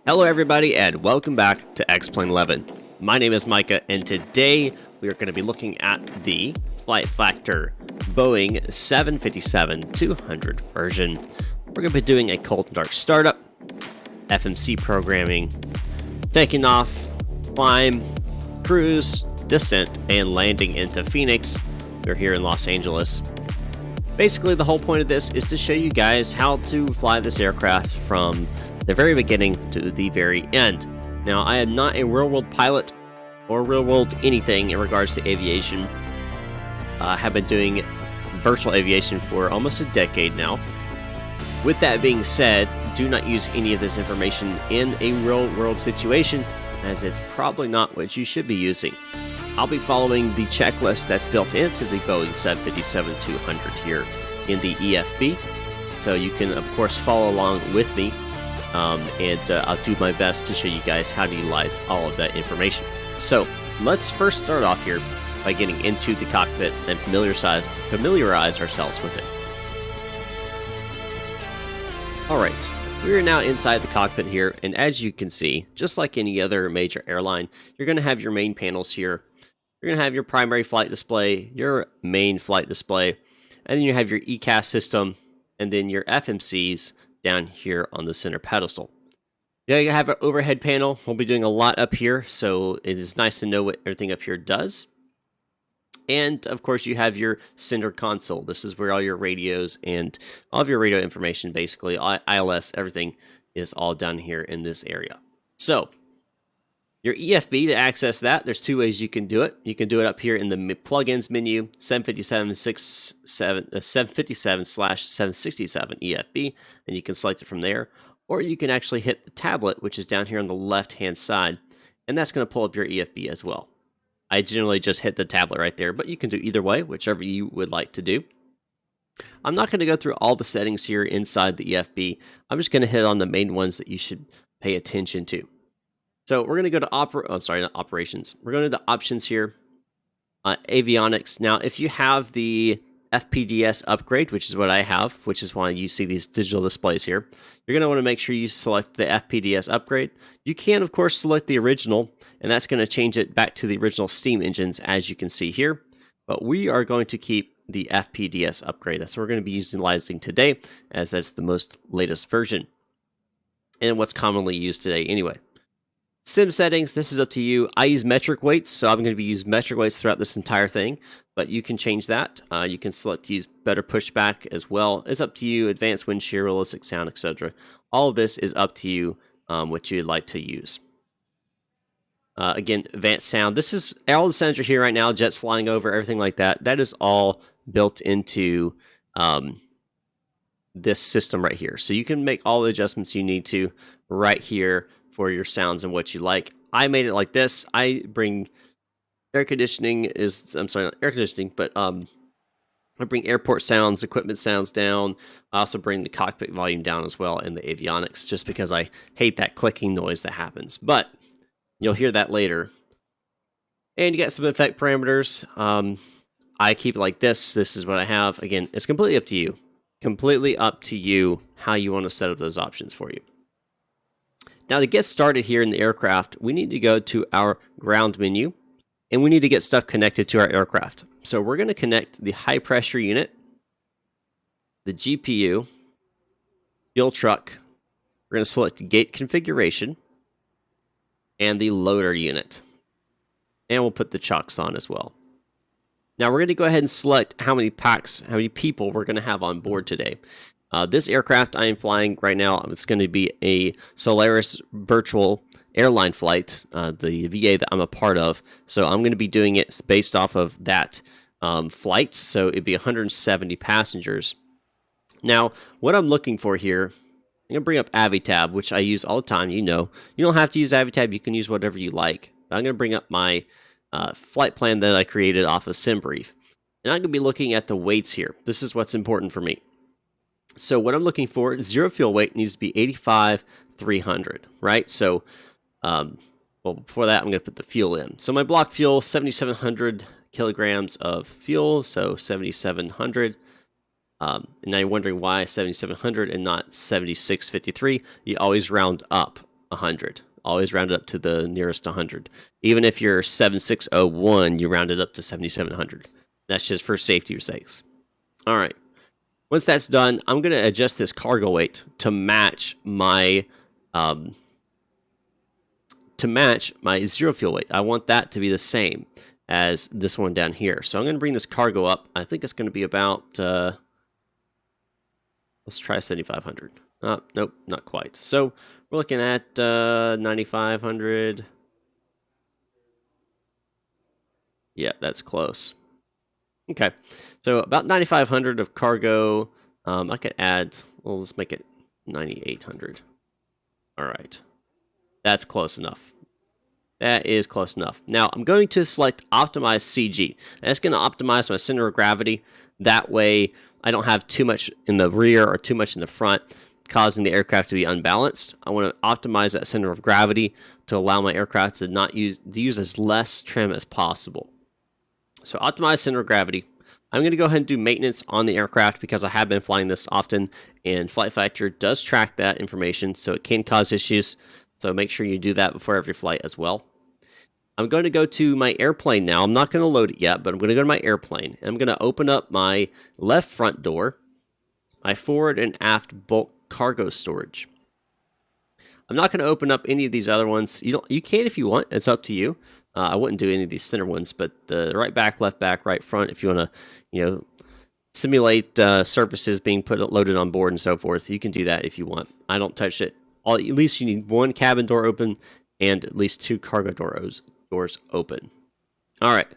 Hello everybody and welcome back to X-Plane 11. My name is Micah and today we are going to be looking at the FlightFactor Boeing 757-200 version. We're going to be doing a cold and dark startup, FMC programming, taking off, climb, cruise, descent, and landing into Phoenix. We're here in Los Angeles. Basically, the whole point of this is to show you guys how to fly this aircraft from the very beginning to the very end. Now, I am not a real-world pilot or real-world anything in regards to aviation. I have been doing virtual aviation for almost a decade now. With that being said, do not use any of this information in a real-world situation, as it's probably not what you should be using. I'll be following the checklist that's built into the Boeing 757-200 here in the EFB, so you can of course follow along with me, and I'll do my best to show you guys how to utilize all of that information. So let's first start off here by getting into the cockpit and familiarize ourselves with it. Alright, we are now inside the cockpit here, and as you can see, just like any other major airline, you're going to have your main panels here. You're going to have your primary flight display, your main flight display, and then you have your ECAS system, and then your FMCs down here on the center pedestal. Yeah, you have an overhead panel. We'll be doing a lot up here, so it is nice to know what everything up here does. And of course, you have your center console. This is where all your radios and all of your radio information, basically, ILS, everything is all down here in this area. So, your EFB, to access that, there's two ways you can do it. You can do it up here in the plugins menu, 757/767 EFB, and you can select it from there. Or you can actually hit the tablet, which is down here on the left-hand side, and that's going to pull up your EFB as well. I generally just hit the tablet right there, but you can do either way, whichever you would like to do. I'm not going to go through all the settings here inside the EFB. I'm just going to hit on the main ones that you should pay attention to. So we're going to go to operations. We're going to the options here. Avionics. Now, if you have the FPDS upgrade, which is what I have, which is why you see these digital displays here, you're going to want to make sure you select the FPDS upgrade. You can, of course, select the original, and that's going to change it back to the original steam engines, as you can see here. But we are going to keep the FPDS upgrade. That's what we're going to be utilizing today, as that's the most latest version and what's commonly used today anyway. Sim settings, this is up to you. I use metric weights, so I'm going to be using metric weights throughout this entire thing, but you can change that. You can select to use better pushback as well. It's up to you. Advanced wind shear, realistic sound, etc. All of this is up to you, what you'd like to use. Again, advanced sound. This is all the sounds are here right now, jets flying over, everything like that. That is all built into this system right here. So you can make all the adjustments you need to right here for your sounds and what you like. I made it like this. I bring air conditioning not air conditioning, but I bring airport sounds, equipment sounds down. I also bring the cockpit volume down as well in the avionics, just because I hate that clicking noise that happens. But you'll hear that later. And you got some effect parameters. I keep it like this. This is what I have. Again, it's completely up to you. Completely up to you how you want to set up those options for you. Now, to get started here in the aircraft, we need to go to our ground menu, and we need to get stuff connected to our aircraft. So we're going to connect the high pressure unit, the GPU, fuel truck. We're going to select gate configuration, and the loader unit. And we'll put the chocks on as well. Now we're going to go ahead and select how many people we're going to have on board today. This aircraft I am flying right now, it's going to be a Solaris virtual airline flight, the VA that I'm a part of. So I'm going to be doing it based off of that flight. So it'd be 170 passengers. Now, what I'm looking for here, I'm going to bring up Avitab, which I use all the time. You know, you don't have to use Avitab. You can use whatever you like. I'm going to bring up my flight plan that I created off of SimBrief. And I'm going to be looking at the weights here. This is what's important for me. So what I'm looking for, zero fuel weight needs to be 85,300, right? So, well, before that, I'm going to put the fuel in. So my block fuel, 7,700 kilograms of fuel, so 7,700. And now you're wondering why 7,700 and not 7,653. You always round up. 100. Always round it up to the nearest 100. Even if you're 7601, you round it up to 7700. That's just for safety's sakes. All right. Once that's done, I'm going to adjust this cargo weight to match my zero fuel weight. I want that to be the same as this one down here. So I'm going to bring this cargo up. I think it's going to be about, let's try 7,500. Nope, not quite. So we're looking at 9,500. Yeah, that's close. Okay, so about 9,500 of cargo. I could add, well, let's make it 9,800. All right, that's close enough. That is close enough. Now, I'm going to select Optimize CG. And it's going to optimize my center of gravity. That way, I don't have too much in the rear or too much in the front, causing the aircraft to be unbalanced. I want to optimize that center of gravity to allow my aircraft to use as less trim as possible. So, optimize center of gravity. I'm going to go ahead and do maintenance on the aircraft because I have been flying this often, and FlightFactor does track that information, so it can cause issues. So make sure you do that before every flight as well. I'm going to go to my airplane now. I'm not going to load it yet, but I'm going to go to my airplane. And I'm going to open up my left front door, my forward and aft bulk cargo storage. I'm not going to open up any of these other ones. You can if you want. It's up to you. I wouldn't do any of these thinner ones, but the right back, left back, right front, if you want to, simulate surfaces being loaded on board and so forth, you can do that if you want. I don't touch it. At least you need one cabin door open and at least 2 cargo doors open. All right.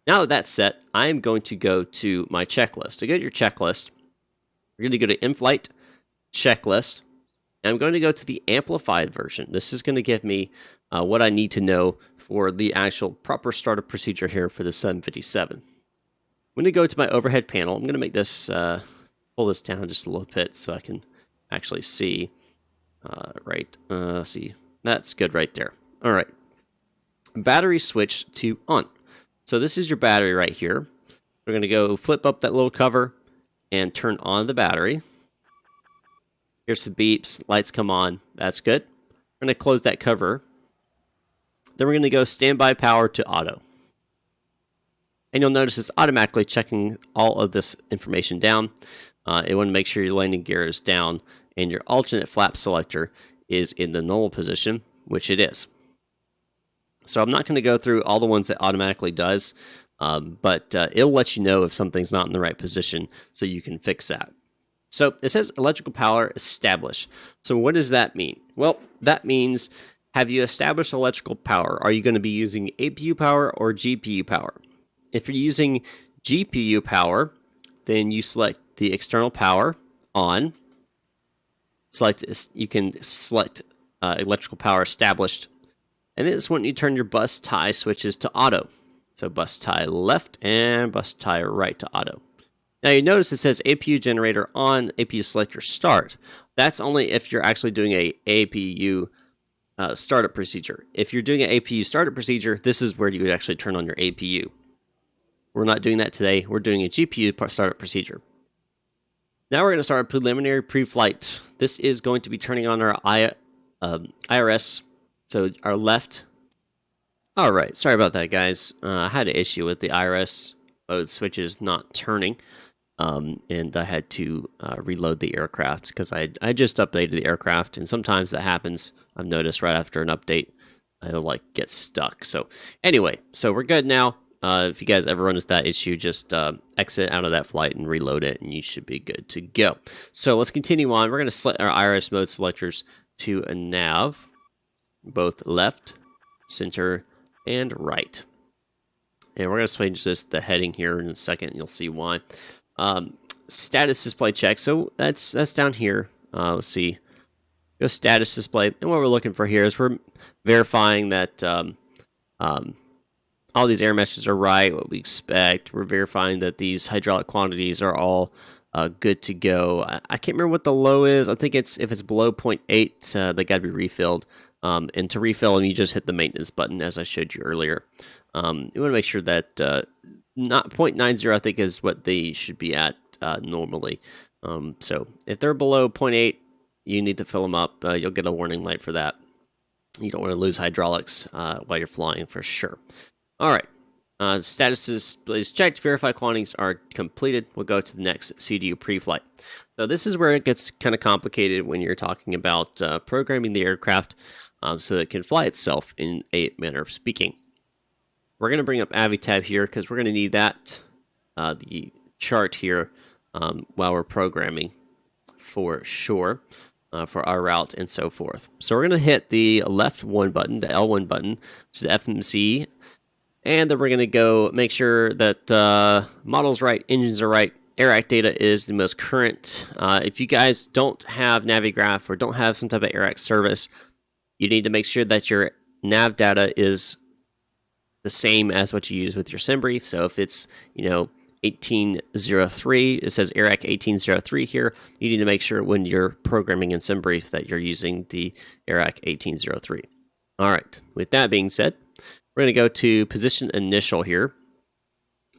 Now that that's set, I am going to go to my checklist. To go to your checklist, we're going to go to in-flight checklist. And I'm going to go to the amplified version. This is going to give me what I need to know for the actual proper startup procedure here for the 757. I'm going to go to my overhead panel. I'm going to make this, pull this down just a little bit so I can actually see. See, that's good right there. All right. Battery switch to on. So this is your battery right here. We're going to go flip up that little cover and turn on the battery. Here's some beeps. Lights come on. That's good. We're going to close that cover. Then we're going to go standby power to auto. And you'll notice it's automatically checking all of this information down. It want to make sure your landing gear is down and your alternate flap selector is in the normal position, which it is. So I'm not going to go through all the ones that automatically does, but it'll let you know if something's not in the right position so you can fix that. So it says electrical power established. So what does that mean? Well, that means, have you established electrical power? Are you going to be using APU power or GPU power? If you're using GPU power, then you select the external power on. You can select electrical power established. And this is when you turn your bus tie switches to auto. So bus tie left and bus tie right to auto. Now you notice it says APU generator on, APU selector start. That's only if you're actually doing a APU startup procedure. If you're doing an APU startup procedure, this is where you would actually turn on your APU. We're not doing that today. We're doing a GPU startup procedure. Now we're going to start a preliminary pre-flight. This is going to be turning on our IRS, so our left. All right, sorry about that, guys. I had an issue with the IRS mode switches not turning, and I had to reload the aircraft because I just updated the aircraft, and sometimes that happens. I've noticed right after an update, it'll get stuck. So anyway, so we're good now. If you guys ever run into that issue, just exit out of that flight and reload it, and you should be good to go. So let's continue on. We're going to select our IRS mode selectors to a nav, both left, center, and right. And we're going to change the heading here in a second, and you'll see why. Status display check. So that's down here. Let's see. Go status display. And what we're looking for here is we're verifying that all these air meshes are right, what we expect. We're verifying that these hydraulic quantities are all good to go. I can't remember what the low is. I think if it's below 0.8, they got to be refilled. And to refill them, you just hit the maintenance button, as I showed you earlier. You want to make sure that not 0.90, I think, is what they should be at normally. So if they're below 0.8, you need to fill them up. You'll get a warning light for that. You don't want to lose hydraulics while you're flying for sure. All right. Status is checked. Verify quantities are completed. We'll go to the next CDU pre-flight. So this is where it gets kind of complicated when you're talking about programming the aircraft so it can fly itself in a manner of speaking. We're going to bring up AviTab here because we're going to need that, the chart here, while we're programming for sure. For our route and so forth. So we're going to hit the left 1 button, the L1 button, which is the FMC, and then we're going to go make sure that model's right, engines are right, AirAct data is the most current. If you guys don't have Navigraph or don't have some type of AirAct service, you need to make sure that your nav data is the same as what you use with your SimBrief. So if it's, 1803, it says AirAct 1803 here. You need to make sure when you're programming in SimBrief that you're using the AirAct 1803. All right, with that being said, we're going to go to position initial here.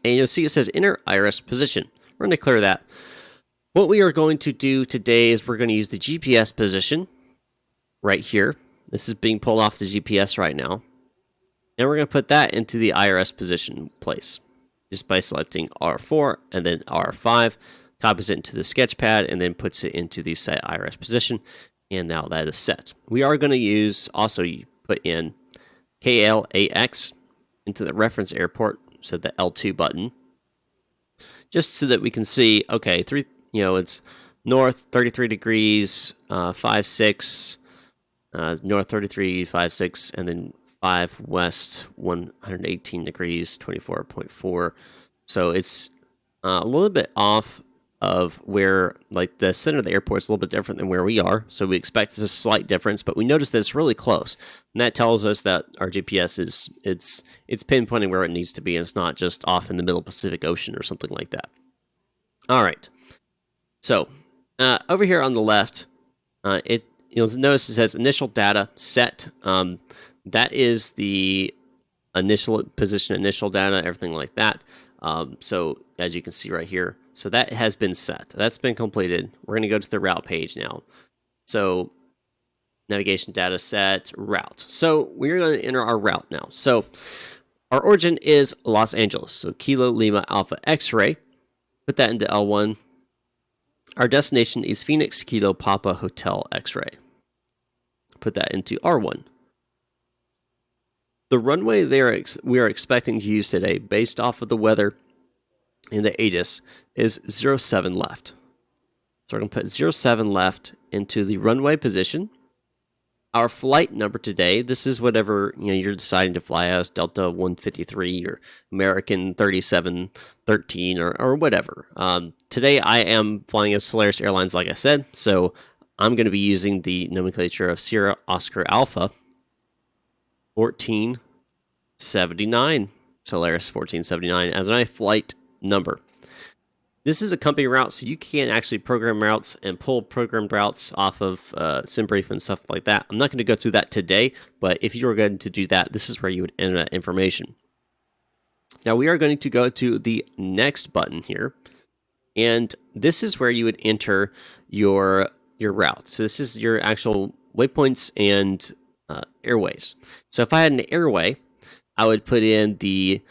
And you'll see it says enter iris position. We're going to clear that. What we are going to do today is we're going to use the GPS position right here. This is being pulled off the GPS right now. And we're going to put that into the IRS position place just by selecting R4 and then R5, copies it into the sketchpad, and then puts it into the set IRS position. And now that is set. We are going to use, also put in KLAX into the reference airport, so the L2 button, just so that we can see, okay, it's north 33 degrees, 56, north 33, 56, and then 5 west 118 degrees 24.4. So it's a little bit off of where, like, the center of the airport is a little bit different than where we are, so we expect a slight difference, but we notice that it's really close, and that tells us that our GPS is it's pinpointing where it needs to be, and it's not just off in the middle Pacific Ocean or something like that. All right, so over here on the left, you'll notice it says initial data set. That is the initial position, initial data, everything like that. So as you can see right here, so that has been set. That's been completed. We're going to go to the route page now. So navigation data set, route. So we're going to enter our route now. So our origin is Los Angeles. So Kilo Lima Alpha X-ray. Put that into L1. Our destination is Phoenix Kilo Papa Hotel X-ray. Put that into R1. The runway we are expecting to use today, based off of the weather and the ATIS, is 07 left. So we're going to put 07 left into the runway position. Our flight number today, this is whatever you're deciding to fly as, Delta 153 or American 3713 or whatever. Today I am flying as Solaris Airlines, like I said, so I'm going to be using the nomenclature of Sierra Oscar Alpha 1479, Solaris 1479 as my flight number. This is a company route, so you can't actually program routes and pull programmed routes off of SimBrief and stuff like that. I'm not going to go through that today, but if you were going to do that, this is where you would enter that information. Now we are going to go to the next button here, and this is where you would enter your route. So this is your actual waypoints and airways. So if I had an airway, I would put in the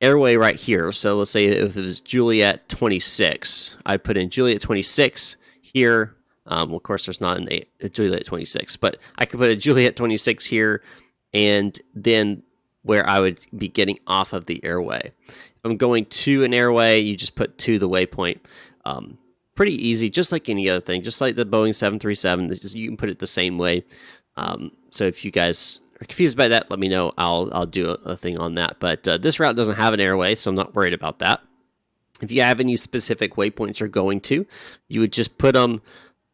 airway right here. So let's say if it was Juliet 26, I'd put in Juliet 26 here. Well, of course, there's not a Juliet 26, but I could put a Juliet 26 here, and then where I would be getting off of the airway. If I'm going to an airway, you just put to the waypoint. Pretty easy, just like any other thing, just like the Boeing 737. You can put it the same way. So if you guys are confused by that, let me know. I'll do a thing on that. But this route doesn't have an airway, so I'm not worried about that. If you have any specific waypoints you're going to, you would just put them,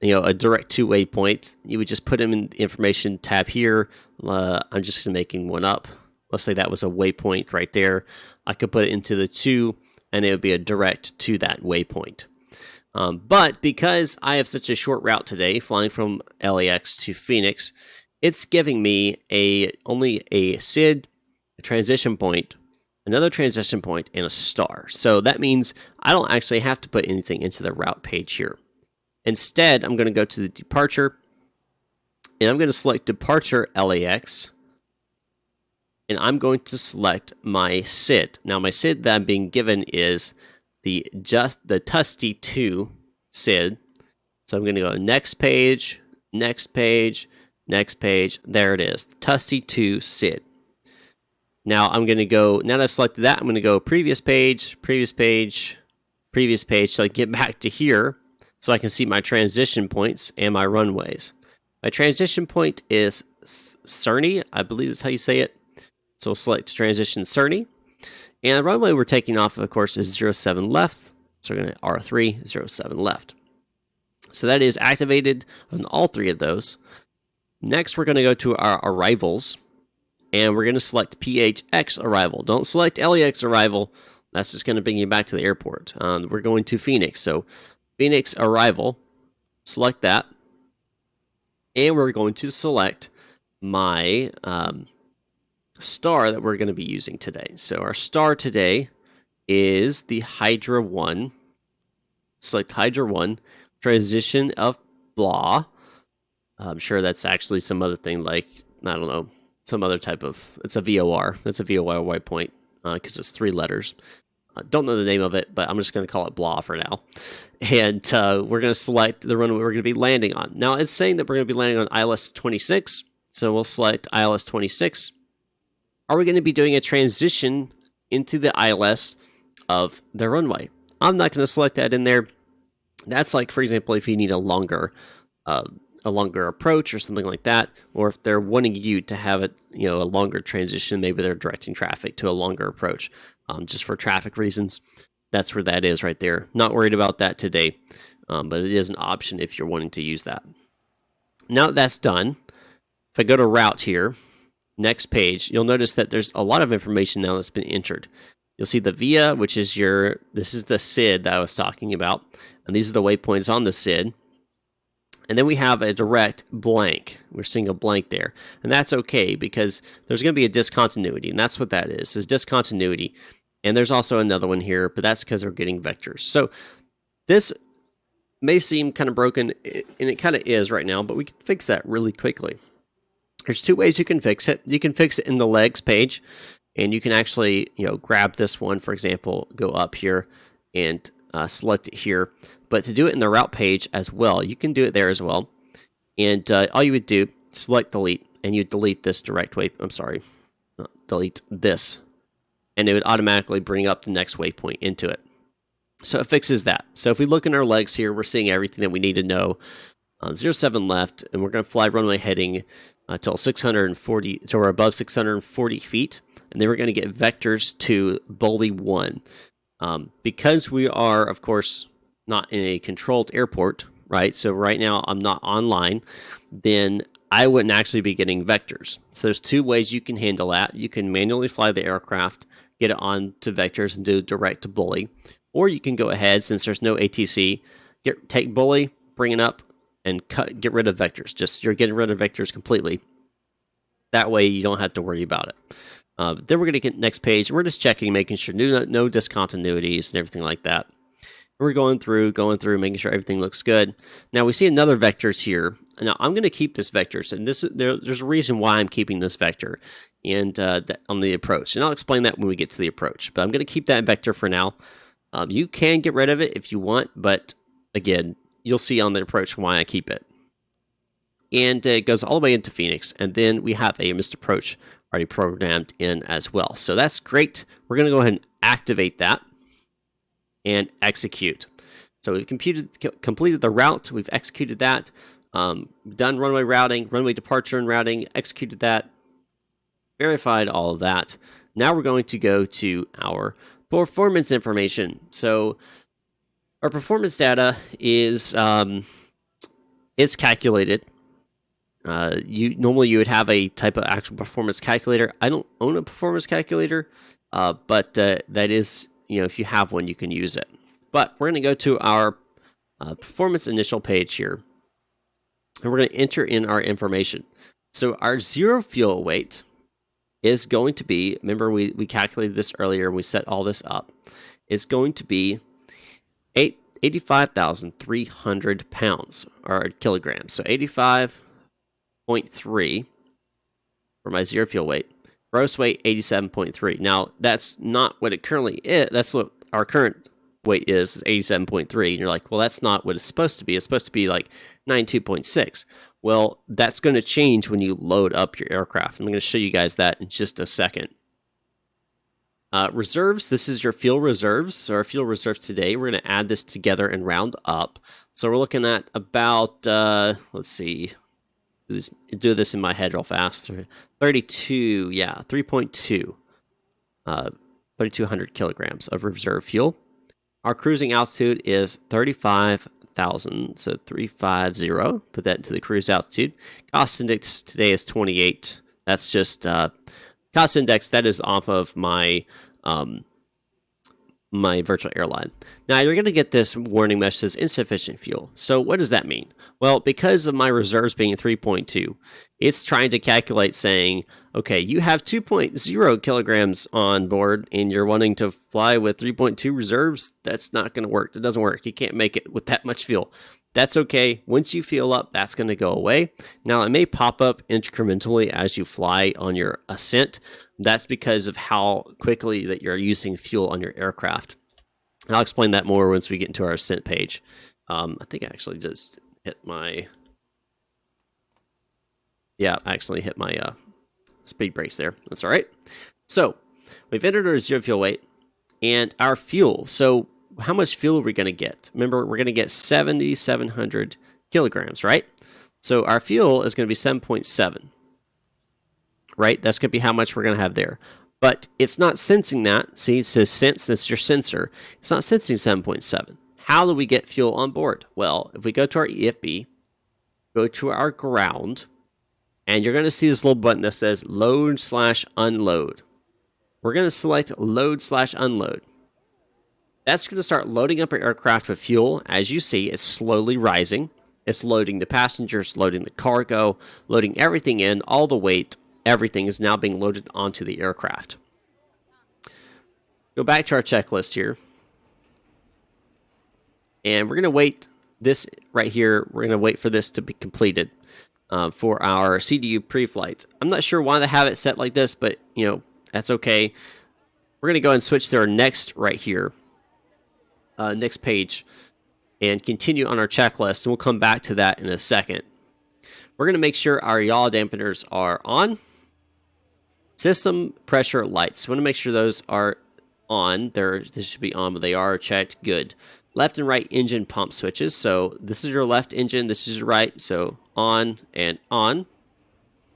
a direct to waypoint. You would just put them in the information tab here. I'm just making one up. Let's say that was a waypoint right there. I could put it into the to, and it would be a direct to that waypoint. But because I have such a short route today, flying from LAX to Phoenix, it's giving me only a SID, a transition point, another transition point, and a star. So that means I don't actually have to put anything into the route page here. Instead, I'm going to go to the departure, And I'm going to select departure LAX. And I'm going to select my SID. Now my SID that I'm being given is the Tusty 2 SID. So I'm going to go next page, next page, next page. There it is, Tusty 2 SID. Now I'm going to go, now that I've selected that, I'm going to go previous page, previous page, previous page, so I get back to here so I can see my transition points and my runways. My transition point is Cerny, I believe that's how you say it. So we'll select transition Cerny. And the runway we're taking off, of course, is 07 left. So we're going to R3, 07 left. So that is activated on all three of those. Next, we're going to go to our arrivals. And we're going to select PHX arrival. Don't select LAX arrival. That's just going to bring you back to the airport. We're going to Phoenix. So Phoenix arrival. Select that. And we're going to select my star that we're going to be using today. So our star today is the Hydra 1. Select Hydra 1. Transition of blah. I'm sure that's actually some other thing like, I don't know, some other type of, it's a VOR. That's a VOR waypoint because it's 3 letters. Don't know the name of it, but I'm just going to call it blah for now. And we're going to select the runway we're going to be landing on. Now it's saying that we're going to be landing on ILS 26. So we'll select ILS 26. Are we going to be doing a transition into the ILS of the runway? I'm not going to select that in there. That's like, for example, if you need a longer approach or something like that, or if they're wanting you to have it, a longer transition, maybe they're directing traffic to a longer approach, just for traffic reasons. That's where that is right there. Not worried about that today, but it is an option if you're wanting to use that. Now that that's done, if I go to route here, next page, you'll notice that there's a lot of information now that's been entered. You'll see the VIA, which is this is the SID that I was talking about, and these are the waypoints on the SID. And then we have a direct blank. We're seeing a blank there. And that's okay because there's going to be a discontinuity. And that's what that is discontinuity. And there's also another one here, but that's because we're getting vectors. So this may seem kind of broken, and it kind of is right now, but we can fix that really quickly. There's 2 ways you can fix it. You can fix it in the legs page, and you can actually, grab this one, for example, go up here and select it here. But to do it in the route page as well, you can do it there as well. And all you would do, select delete, and you delete this direct way. I'm sorry, delete this. And it would automatically bring up the next waypoint into it. So it fixes that. So if we look in our legs here, we're seeing everything that we need to know. 07 left, and we're going to fly runway heading till 640, till we're above 640 feet. And then we're going to get vectors to Bully 1. Because we are, of course, not in a controlled airport, right? So right now I'm not online, then I wouldn't actually be getting vectors. So there's 2 ways you can handle that. You can manually fly the aircraft, get it on to vectors and do direct to Bully. Or you can go ahead, since there's no ATC, take Bully, bring it up, and get rid of vectors. You're getting rid of vectors completely. That way you don't have to worry about it. Then we're going to get next page. We're just checking, making sure no discontinuities and everything like that. We're going through, making sure everything looks good. Now we see another vectors here. Now I'm going to keep this vectors, and there's a reason why I'm keeping this vector and on the approach. And I'll explain that when we get to the approach. But I'm going to keep that vector for now. You can get rid of it if you want, but again, you'll see on the approach why I keep it. And it goes all the way into Phoenix, and then we have a missed approach already programmed in as well. So that's great. We're going to go ahead and activate that and execute. So we've completed the route. We've executed that. Done runway routing, runway departure and routing, executed that, verified all of that. Now we're going to go to our performance information. So our performance data is calculated. Normally you would have a type of actual performance calculator. I don't own a performance calculator, but that is, if you have one, you can use it. But we're going to go to our performance initial page here, and we're going to enter in our information. So our zero fuel weight is going to be, remember we calculated this earlier, we set all this up. It's going to be 85,300 pounds or kilograms. So 85 87.3 for my zero fuel weight. Gross weight 87.3. Now that's not what it currently is. That's what our current weight is 87.3. And you're like, well, that's not what it's supposed to be. It's supposed to be like 92.6. Well, that's going to change when you load up your aircraft. I'm going to show you guys that in just a second. Reserves, this is your fuel reserves. So our fuel reserves today, we're going to add this together and round up. So we're looking at about, let's see, do this in my head real fast. 32, yeah, 3.2, 3,200 kilograms of reserve fuel. Our cruising altitude is 35,000, so 350. Put that into the cruise altitude. Cost index today is 28. That's just cost index. That is off of my my virtual airline. Now you're going to get this warning message that says insufficient fuel. So what does that mean? Well, because of my reserves being 3.2, it's trying to calculate saying, okay, you have 2.0 kilograms on board and you're wanting to fly with 3.2 reserves. That's not going to work. It doesn't work. You can't make it with that much fuel. That's okay. Once you fuel up, that's going to go away. Now, it may pop up incrementally as you fly on your ascent. That's because of how quickly that you're using fuel on your aircraft. And I'll explain that more once we get into our ascent page. I think I actually just hit my... Yeah, I actually hit my speed brakes there. That's all right. So, we've entered our zero fuel weight and our fuel. So, how much fuel are we going to get? Remember, we're going to get 7,700 kilograms, right? So our fuel is going to be 7.7, right? That's going to be how much we're going to have there. But it's not sensing that. See, it says sense. It's your sensor. It's not sensing 7.7. How do we get fuel on board? Well, if we go to our EFB, go to our ground, and you're going to see this little button that says load/unload. We're going to select load/unload. That's going to start loading up our aircraft with fuel. As you see, it's slowly rising. It's loading the passengers, loading the cargo, loading everything in, all the weight. Everything is now being loaded onto the aircraft. Go back to our checklist here. And we're going to wait this right here. We're going to wait for this to be completed for our CDU pre-flight. I'm not sure why they have it set like this, but, you know, that's okay. We're going to go and switch to our next right here. Next page and continue on our checklist, and we'll come back to that in a second. We're going to make sure our yaw dampeners are on. System pressure lights. We want to make sure those are on. This should be on, but they are checked. Good. Left and right engine pump switches. So this is your left engine. This is your right. So on and on.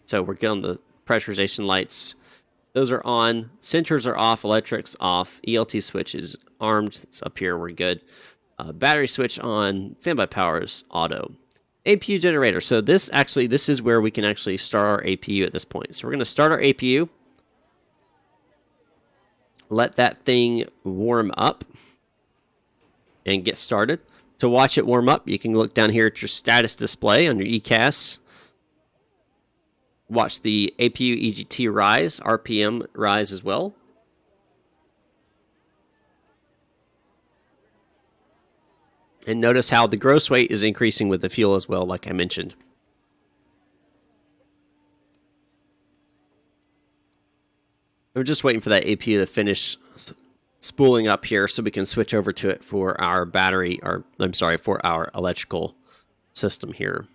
So we're good on the pressurization lights. Those are on. Sensors are off. Electrics off. ELT switches armed. It's up here. We're good. Battery switch on. Standby power is auto. APU generator. So this is where we can actually start our APU at this point. So we're going to start our APU. Let that thing warm up and get started. To watch it warm up, you can look down here at your status display on your ECAS. Watch the APU EGT rise, RPM rise as well. And notice how the gross weight is increasing with the fuel as well, like I mentioned. We're just waiting for that APU to finish spooling up here so we can switch over to it for our battery, or I'm sorry, for our electrical system here.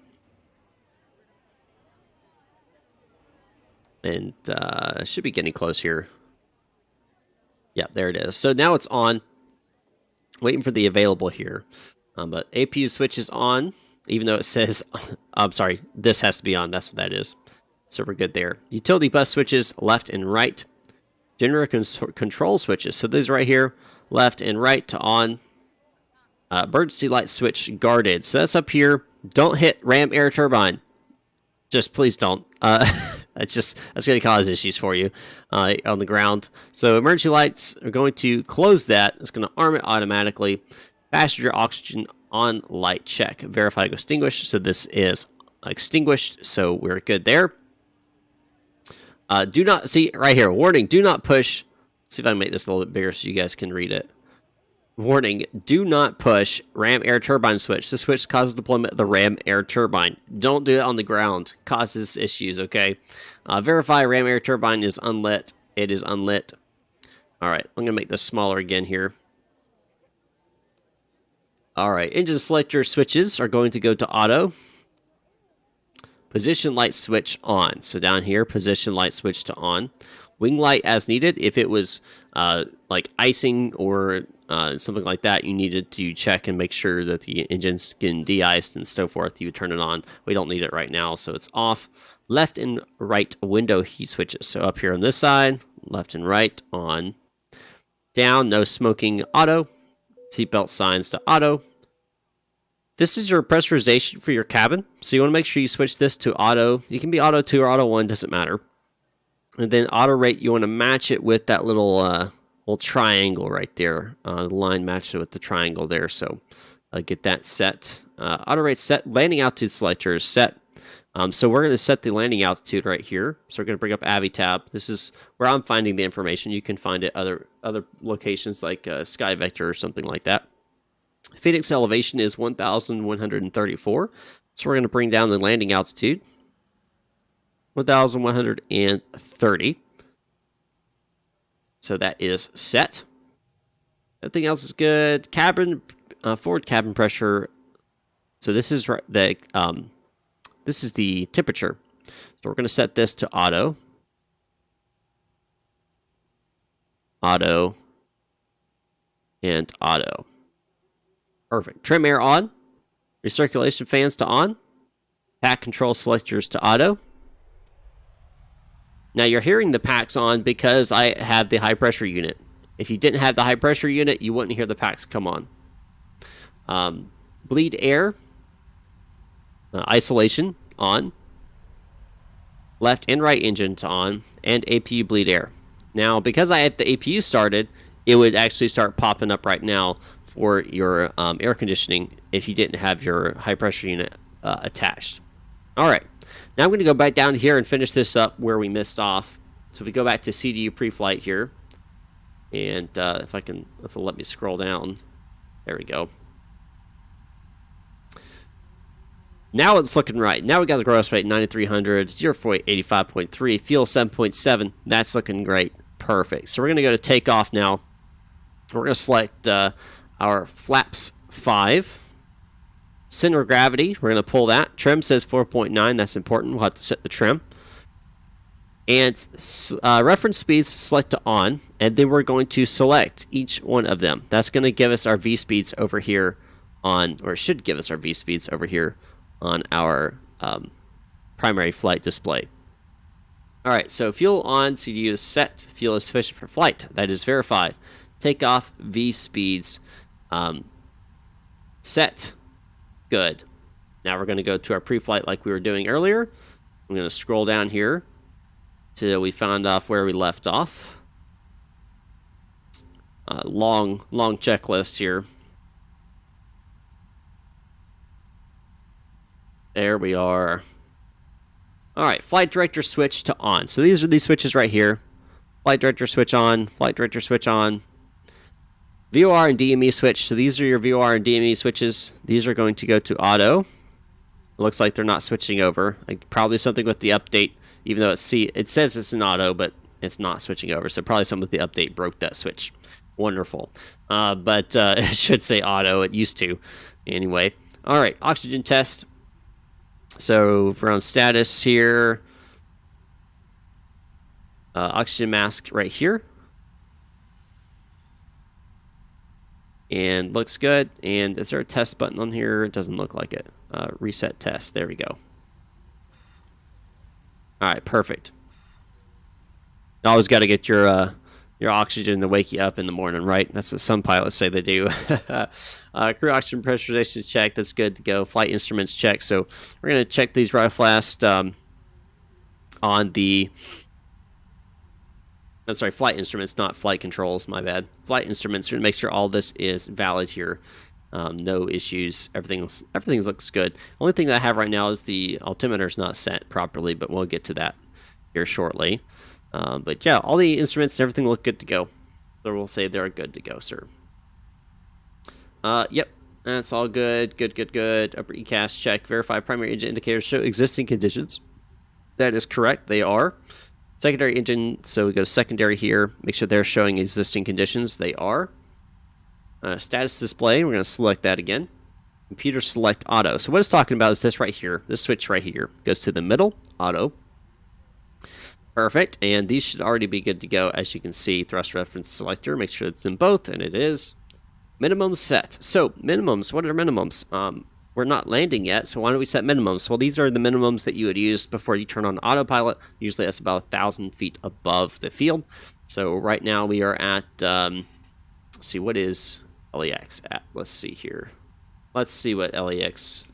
And should be getting close here. Yeah, there it is. So now it's on. Waiting for the available here. But APU switch is on, even though it says, I'm sorry, this has to be on. That's what that is. So we're good there. Utility bus switches left and right. Generator control switches. So these right here, left and right to on. Emergency light switch guarded. So that's up here. Don't hit ram air turbine. Just please don't. That's going to cause issues for you on the ground. So emergency lights are going to close that. It's going to arm it automatically. Passenger oxygen on light check. Verify extinguished. So this is extinguished. So we're good there. Do not see right here. Warning: do not push. Let's see if I can make this a little bit bigger so you guys can read it. Warning, do not push ram air turbine switch. The switch causes deployment of the ram air turbine. Don't do it on the ground. Causes issues, okay? Verify ram air turbine is unlit. It is unlit. All right, I'm going to make this smaller again here. All right, engine selector switches are going to go to auto. Position light switch on. So down here, position light switch to on. Wing light as needed. If it was like icing or something like that, you needed to check and make sure that the engine's getting de-iced and so forth. You would turn it on. We don't need it right now, so it's off. Left and right window heat switches. So up here on this side, left and right on. Down, no smoking, auto. Seatbelt signs to auto. This is your pressurization for your cabin. So you want to make sure you switch this to auto. You can be auto 2 or auto 1, doesn't matter. And then auto rate, you want to match it with that little little triangle right there. The line matches it with the triangle there. So get that set. Auto rate set. Landing altitude selector is set. So we're going to set the landing altitude right here. So we're going to bring up Avy tab. This is where I'm finding the information. You can find it other locations like SkyVector or something like that. Phoenix elevation is 1,134. So we're going to bring down the landing altitude. 1,130. So that is set. Everything else is good. Cabin, forward cabin pressure. So this is the temperature. So we're going to set this to auto. Auto. And auto. Perfect. Trim air on. Recirculation fans to on. Pack control selectors to auto. Now you're hearing the packs on because I have the high pressure unit. If you didn't have the high pressure unit, you wouldn't hear the packs come on. Bleed air. Isolation on. Left and right engine to on. And APU bleed air. Now because I had the APU started, it would actually start popping up right now for your air conditioning if you didn't have your high pressure unit attached. All right, now I'm going to go back down here and finish this up where we missed off. So if we go back to CDU pre-flight here, and if it'll let me scroll down, there we go. Now it's looking right. Now we got the gross rate 9,300, 0.85.3, fuel 7.7. That's looking great. Perfect. So we're going to go to takeoff now. We're going to select our flaps 5. Center of gravity, we're going to pull that. Trim says 4.9. That's important. We'll have to set the trim. And reference speeds, select to on. And then we're going to select each one of them. That's going to give us our V speeds over here on, or it should give us our V speeds over here on our primary flight display. All right, so fuel on, CDU is set. Fuel is sufficient for flight. That is verified. Takeoff, V speeds, set. Good. Now we're going to go to our pre-flight like we were doing earlier. I'm going to scroll down here till we found off where we left off. Long checklist here. There we are. All right, flight director switch to on. So these are these switches right here. Flight director switch on, flight director switch on. VOR and DME switch. So these are your VOR and DME switches. These are going to go to auto. It looks like they're not switching over. Like probably something with the update, even though it says it's an auto, but it's not switching over. So probably something with the update broke that switch. Wonderful. But it should say auto. It used to. Anyway. All right. Oxygen test. So we're on status here. Oxygen mask right here. And looks good. And is there a test button on here? It doesn't look like it. Reset test. There we go. All right, perfect. You always got to get your oxygen to wake you up in the morning, right? That's what some pilots say they do. Crew oxygen pressurization check. That's good to go. Flight instruments check. So we're going to check these right last on the... I'm sorry, flight instruments, not flight controls. My bad. Flight instruments to make sure all this is valid here. No issues. Everything looks good. Only thing that I have right now is the altimeter is not set properly, but we'll get to that here shortly. But yeah, all the instruments and everything look good to go. So we'll say they're good to go, sir. Yep. That's all good. Good. Upper ECAS check. Verify primary engine indicators show existing conditions. That is correct. They are. Secondary engine, so we go to secondary here. Make sure they're showing existing conditions. They are. Status display, we're going to select that again. Computer select auto. So what it's talking about is this right here. This switch right here goes to the middle, auto. Perfect. And these should already be good to go. As you can see, thrust reference selector. Make sure it's in both, and it is. Minimum set. So minimums, what are minimums? We're not landing yet, so why don't we set minimums? Well, these are the minimums that you would use before you turn on autopilot. Usually that's about 1,000 feet above the field. So right now we are at, let's see, what is LAX at? Let's see here. Let's see what LAX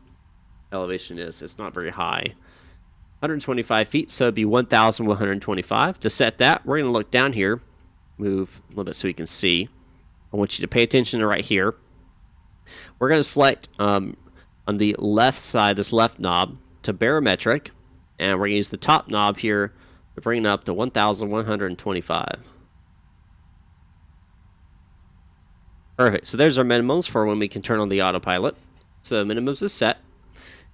elevation is. It's not very high. 125 feet, so it'd be 1,125. To set that, we're going to look down here, move a little bit so we can see. I want you to pay attention to right here. We're going to select on the left side, this left knob, to barometric, and we're going to use the top knob here to bring it up to 1,125. Perfect. So there's our minimums for when we can turn on the autopilot. So minimums is set.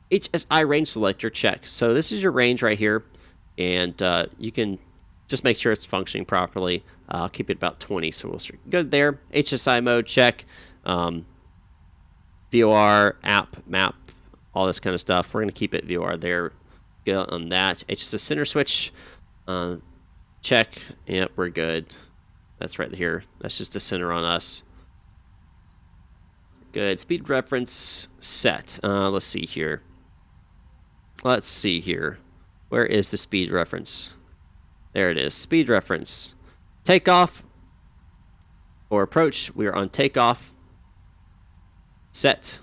HSI range selector, check. So this is your range right here, and you can just make sure it's functioning properly. I'll keep it about 20, so we'll go there. HSI mode, check. VOR, app, map, all this kind of stuff. We're going to keep it VOR there. Go on that. HSI center switch, check. Yep, we're good. That's right here. That's just a center on us. Good. Speed reference set. Let's see here. Where is the speed reference? There it is. Speed reference. Takeoff or approach. We are on takeoff. Set.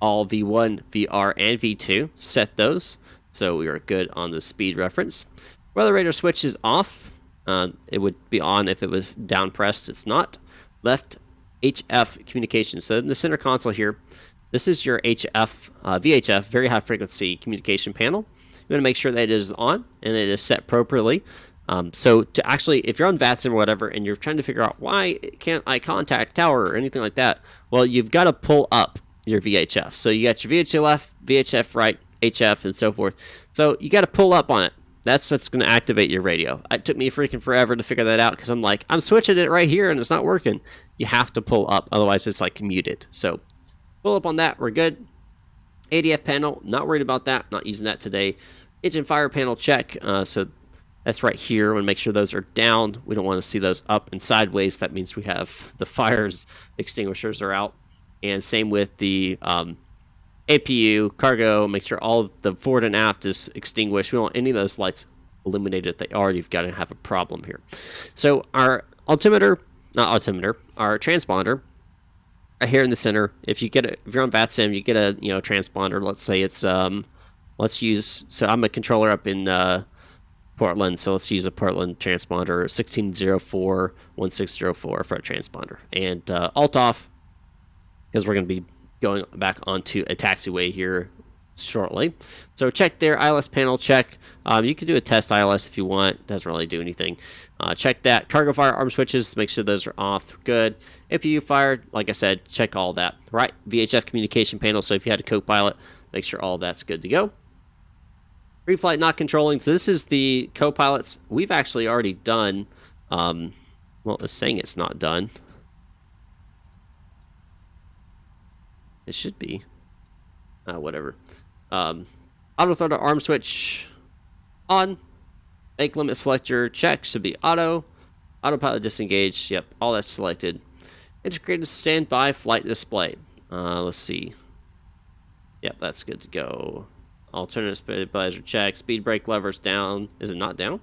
All V1, VR, and V2. Set those. So we are good on the speed reference. Weather radar switch is off. It would be on if it was down pressed. It's not. Left HF communication. So in the center console here, this is your VHF, very high frequency communication panel. You want to make sure that it is on and it is set appropriately. So to actually, if you're on VATSIM or whatever, and you're trying to figure out why can't I contact tower or anything like that, well, you've got to pull up your VHF. So you got your VHF left, VHF right, HF, and so forth. So you got to pull up on it. That's what's going to activate your radio. It took me freaking forever to figure that out because I'm like, I'm switching it right here and it's not working. You have to pull up, otherwise it's like muted. So pull up on that, we're good. ADF panel, not worried about that, not using that today. Engine fire panel, check. So that's right here. We want to make sure those are down. We don't want to see those up and sideways. That means we have the fires extinguishers are out. And same with the APU, cargo, make sure all the forward and aft is extinguished. We don't want any of those lights illuminated. If they are, you've got to have a problem here. So our our transponder right here in the center. If you're on VATSIM, you get a transponder. Let's say it's so I'm a controller up in Portland, so let's use a Portland transponder 1604-1604 for a transponder, and alt off because we're going to be going back onto a taxiway here shortly. So check there, ILS panel, check. You can do a test ILS if you want. Doesn't really do anything. Check that. Cargo fire arm switches, make sure those are off. Good. APU fired, like I said, check all that. Right, VHF communication panel, so if you had a co-pilot, make sure all that's good to go. Pre-flight not controlling. So this is the co-pilots. We've actually already done, well, it's saying it's not done. It should be. Whatever. Auto throttle arm switch on. Make limit selector check. Should be auto. Autopilot disengaged. Yep, all that's selected. Integrated standby flight display. Let's see. Yep, that's good to go. Alternate stabilizer check. Speed brake levers down. Is it not down?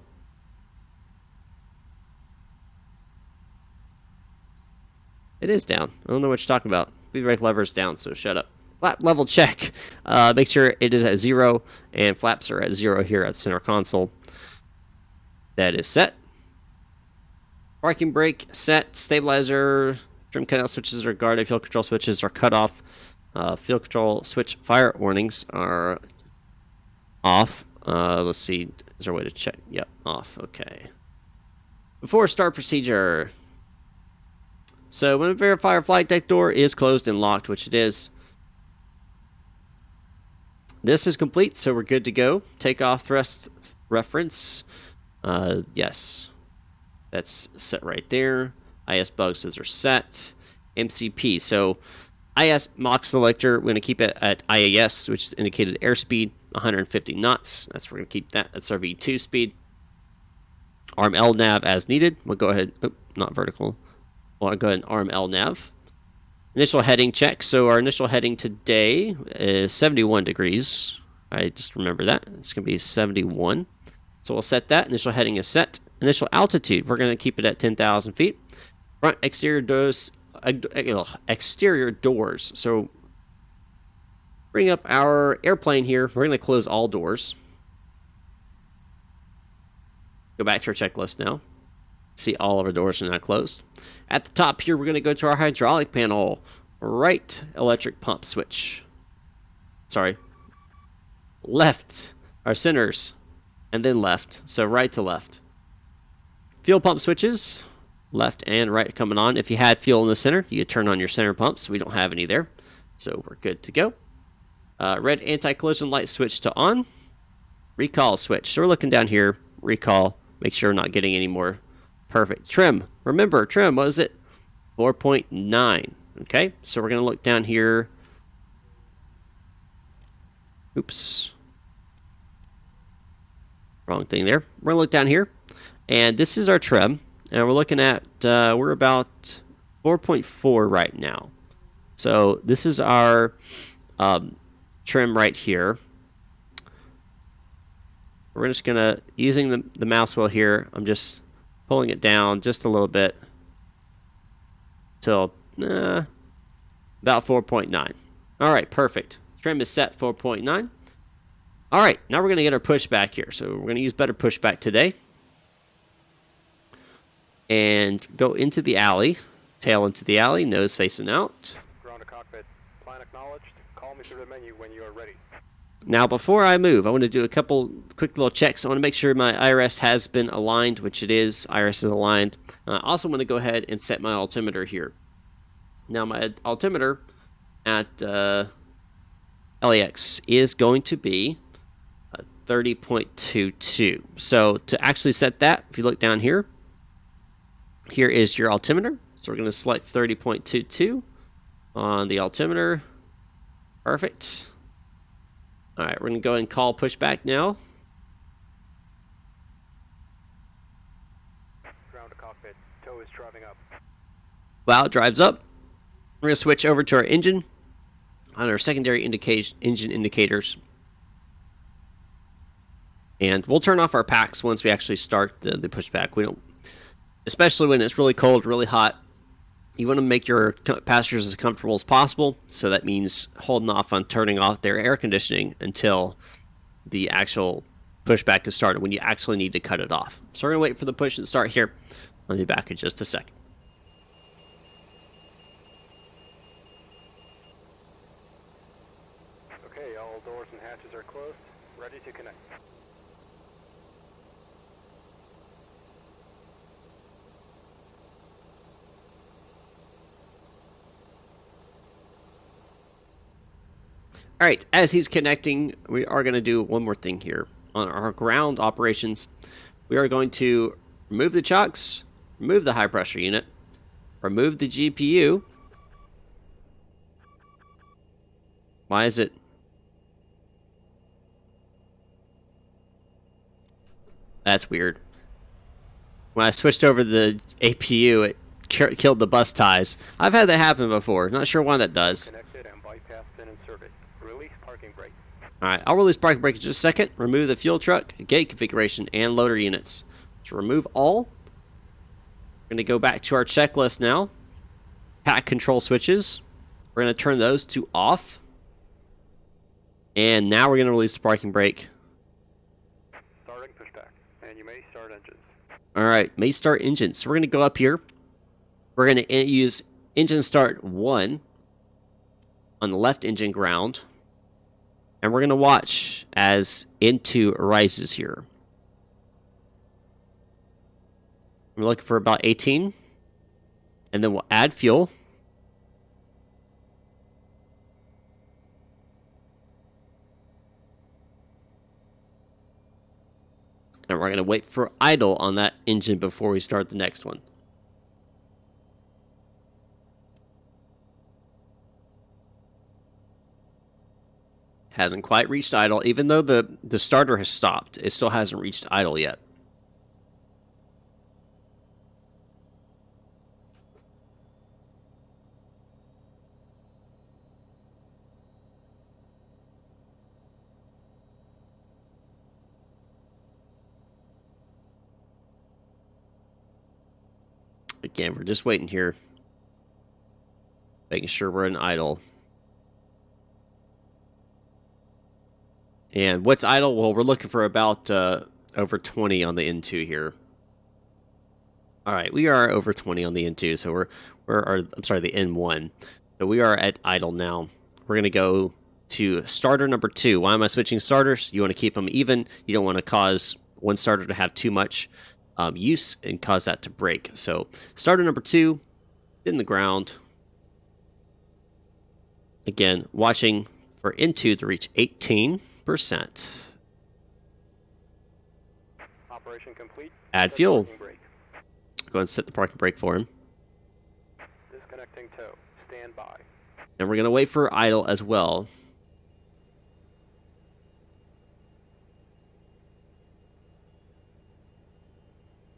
It is down. I don't know what you're talking about. Speed brake levers down, so shut up. Flap level check. Make sure it is at 0, and flaps are at 0 here at center console. That is set. Parking brake set. Stabilizer. Trim cutout switches are guarded. Fuel control switches are cut off. Fuel control switch fire warnings are off. Let's see. Is there a way to check? Yep, off. Okay. Before start procedure. So when we verify our flight deck door is closed and locked, which it is, this is complete, so we're good to go. Takeoff thrust reference. Yes. That's set right there. IS bug says are set. MCP. So IS Mach selector, we're going to keep it at IAS, which is indicated airspeed, 150 knots. That's we're going to keep that. That's our V2 speed. Arm L nav as needed. We'll go ahead. Oh, not vertical. We'll go ahead and arm L nav. Initial heading check. So our initial heading today is 71 degrees. I just remember that. It's going to be 71. So we'll set that. Initial heading is set. Initial altitude, we're going to keep it at 10,000 feet. Front exterior doors. So bring up our airplane here. We're going to close all doors. Go back to our checklist now. See all of our doors are now closed. At the top here, we're going to go to our hydraulic panel. Right electric pump switch. Sorry. Left. Our centers. And then left. So right to left. Fuel pump switches. Left and right coming on. If you had fuel in the center, you could turn on your center pumps. We don't have any there. So we're good to go. Red anti-collision light switch to on. Recall switch. So we're looking down here. Recall. Make sure we're not getting any more. Perfect. Trim. Remember, trim, what is it? 4.9. Okay, so we're going to look down here. Oops. Wrong thing there. We're going to look down here. And this is our trim. And we're looking at, we're about 4.4 right now. So this is our trim right here. We're just going to, using the mouse wheel here, I'm just pulling it down just a little bit till about 4.9. All right, perfect. Trim is set 4.9. All right, now we're going to get our pushback here. So we're going to use better pushback today. And go into the alley, tail into the alley, nose facing out. Ground to cockpit. Plan acknowledged. Call me through the menu when you are ready. Now, before I move, I want to do a couple quick little checks. I want to make sure my IRS has been aligned, which it is. IRS is aligned. I also want to go ahead and set my altimeter here. Now, my altimeter at LAX is going to be 30.22. So to actually set that, if you look down here, here is your altimeter. So we're going to select 30.22 on the altimeter. Perfect. All right, we're going to go ahead and call pushback now. Ground to cockpit. Tow is driving up. Wow, it drives up. We're going to switch over to our engine on our secondary engine indicators. And we'll turn off our packs once we actually start the pushback. We don't, especially when it's really cold, really hot. You want to make your passengers as comfortable as possible, so that means holding off on turning off their air conditioning until the actual pushback is started, when you actually need to cut it off. So we're going to wait for the push and start here. I'll be back in just a second. Okay, all doors and hatches are closed. Ready to connect. All right, as he's connecting, we are going to do one more thing here. On our ground operations, we are going to remove the chocks, remove the high pressure unit, remove the GPU. Why is it? That's weird. When I switched over the APU, it killed the bus ties. I've had that happen before. Not sure why that does. Connected and bypassed and inserted. Release parking brake. Alright, I'll release parking brake in just a second. Remove the fuel truck, gate configuration, and loader units. To remove all, we're going to go back to our checklist now. Pack control switches. We're going to turn those to off. And now we're going to release the parking brake. Starting pushback. And you may start engines. Alright, may start engines. So we're going to go up here. We're going to use engine start 1 on the left engine ground. And we're going to watch as N2 rises here. We're looking for about 18. And then we'll add fuel. And we're going to wait for idle on that engine before we start the next one. Hasn't quite reached idle. Even though the starter has stopped, it still hasn't reached idle yet. Again, we're just waiting here. Making sure we're in idle. And what's idle? Well, we're looking for about over 20 on the N2 here. All right, we are over 20 on the N2, so I'm sorry, the N1. So we are at idle now. We're going to go to starter number 2. Why am I switching starters? You want to keep them even. You don't want to cause one starter to have too much use and cause that to break. So starter number 2 in the ground. Again, watching for N2 to reach 18%. Operation complete. Add fuel. Go ahead and set the parking brake for him. Disconnecting tow. Stand by. And we're going to wait for idle as well.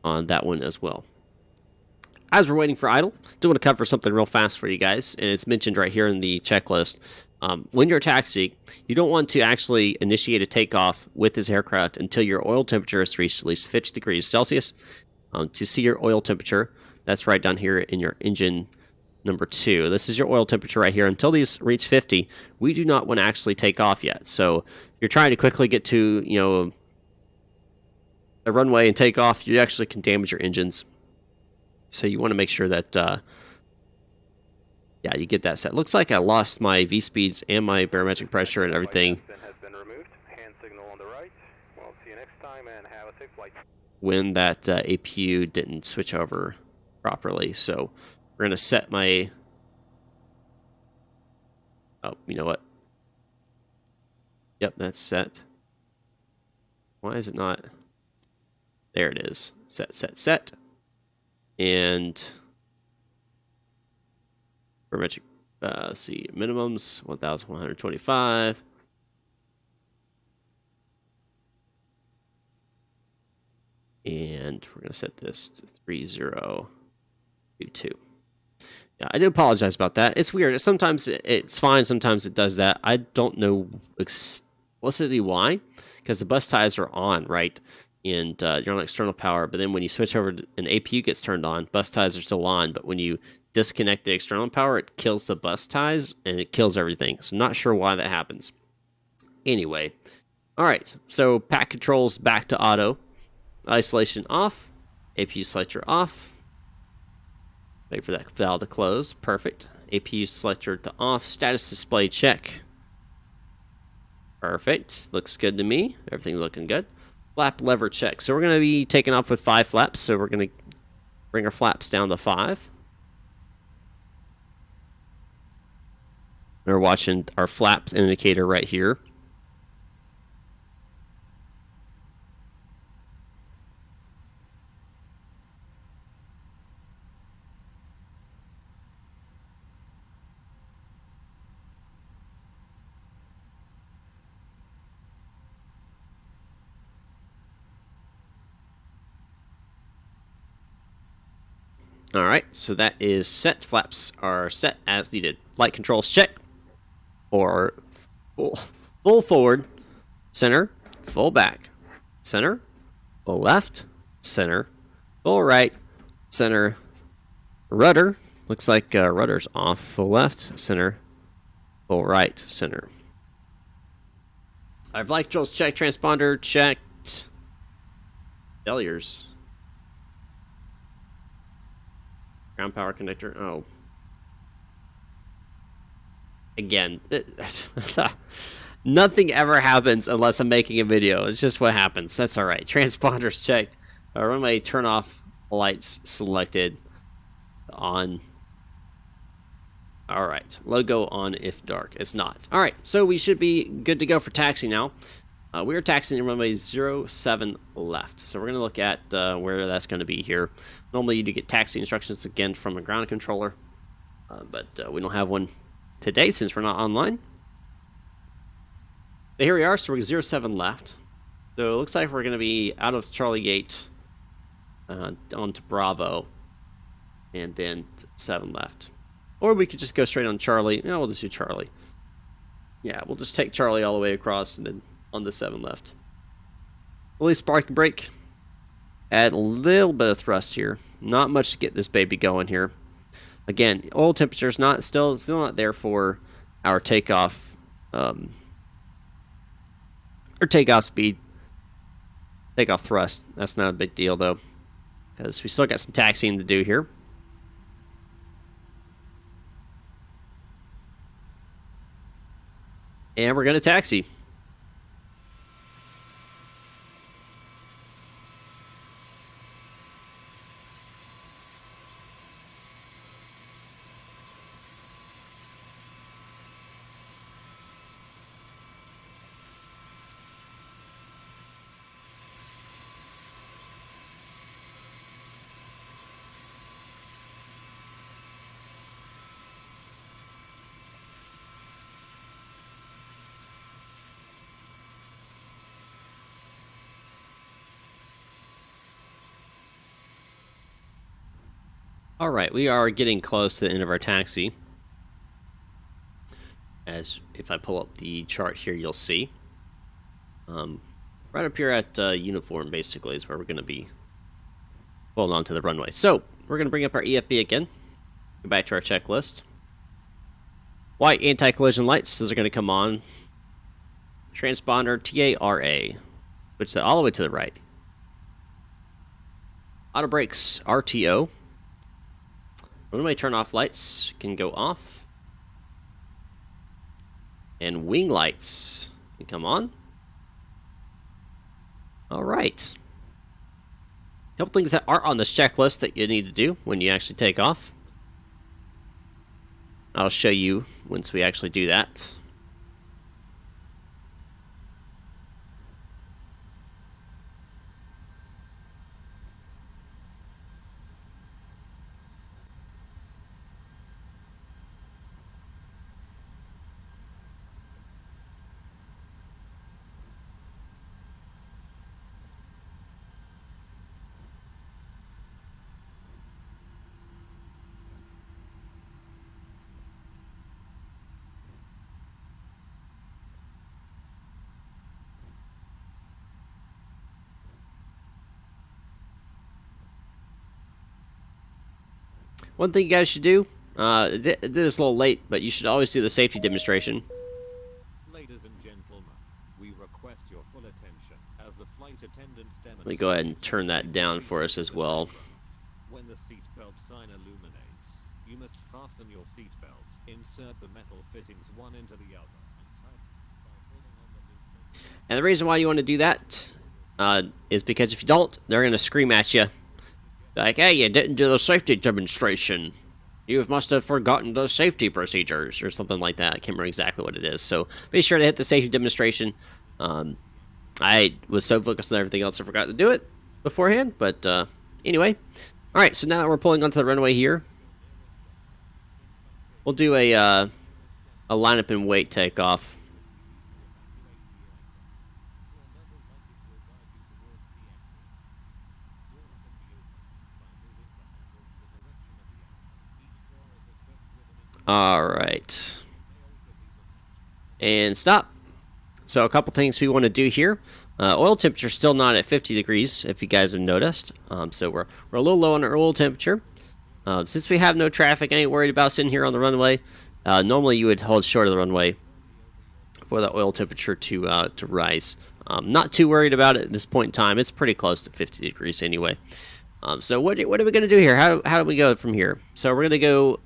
On that one as well. As we're waiting for idle, do want to cover something real fast for you guys, and it's mentioned right here in the checklist. When you're taxiing, you don't want to actually initiate a takeoff with this aircraft until your oil temperature has reached at least 50 degrees Celsius. To see your oil temperature, that's right down here in your engine number 2. This is your oil temperature right here. Until these reach 50, we do not want to actually take off yet. So you're trying to quickly get to, the runway and take off, you actually can damage your engines. So you want to make sure that, you get that set. Looks like I lost my V-speeds and my barometric pressure and everything. Has been removed. Hand signal on the right. Well, see you next time and have a safe flight. When that APU didn't switch over properly. So we're going to set my... Oh, you know what? Yep, that's set. Why is it not... There it is. Set. And barometric, see, minimums 1,125. And we're going to set this to 3022. Yeah, I do apologize about that. It's weird. Sometimes it's fine. Sometimes it does that. I don't know explicitly why, because the bus ties are on, right? And you're on external power, but then when you switch over to an APU gets turned on, bus ties are still on, but when you disconnect the external power, it kills the bus ties and it kills everything. So not sure why that happens. Anyway, all right, so pack controls back to auto. Isolation off, APU selector off. Wait for that valve to close. Perfect. APU selector to off. Status display check. Perfect. Looks good to me. Everything's looking good. Flap lever check. So we're going to be taking off with 5 flaps. So we're going to bring our flaps down to 5. We're watching our flaps indicator right here. All right, so that is set. Flaps are set as needed. Flight controls check. Or full forward, center, full back, center, full left, center, full right, center, rudder. Looks like rudder's off. Full left, center, full right, center. Our flight controls checked. Transponder checked. Failures. Ground power connector. Oh. Again, nothing ever happens unless I'm making a video. It's just what happens. That's all right. Transponders checked. Runway turn off lights selected. on. All right, logo on if dark. It's not. All right, so we should be good to go for taxi now. We are taxiing runway 07 left. So we're going to look at where that's going to be here. Normally you do get taxi instructions again from a ground controller, but we don't have one today since we're not online. But here we are, so we're 07 left. So it looks like we're going to be out of Charlie Gate onto Bravo, and then 7 left. Or we could just go straight on Charlie. No, we'll just do Charlie. Yeah, we'll just take Charlie all the way across and then on the 7 left. Release parking brake. Add a little bit of thrust here. Not much to get this baby going here. Again, oil temperature is not still not there for our takeoff or takeoff speed. Takeoff thrust. That's not a big deal though, because we still got some taxiing to do here. And we're going to taxi. Alright, we are getting close to the end of our taxi. As if I pull up the chart here, you'll see. Right up here at uniform, basically, is where we're going to be pulling onto the runway. So, we're going to bring up our EFB again. Go back to our checklist. White anti-collision lights, those are going to come on. Transponder TARA, which is all the way to the right. Auto brakes RTO. Runway turn-off lights can go off. And wing lights can come on. Alright. A couple things that aren't on this checklist that you need to do when you actually take off. I'll show you once we actually do that. One thing you guys should do, did this a little late, but you should always do the safety demonstration. Ladies and gentlemen, we request your full attention as the flight attendants demonstrate. Let me go ahead and turn that down for us as well. When the seatbelt sign illuminates, you must fasten your seatbelt, insert the metal fittings one into the other, and tighten by pulling on the loose end. And the reason why you want to do that is because if you don't, they're going to scream at you. Like, hey, you didn't do the safety demonstration. You must have forgotten the safety procedures, or something like that. I can't remember exactly what it is. So be sure to hit the safety demonstration. I was so focused on everything else, I forgot to do it beforehand. But anyway, all right. So now that we're pulling onto the runway here, we'll do a line up and wait takeoff. Alright. And stop. So a couple things we want to do here. Oil temperature still not at 50 degrees, if you guys have noticed. So we're a little low on our oil temperature. Since we have no traffic, I ain't worried about sitting here on the runway. Normally you would hold short of the runway for the oil temperature to rise. Not too worried about it at this point in time. It's pretty close to 50 degrees anyway. So what are we going to do here? How do we go from here? So we're going to go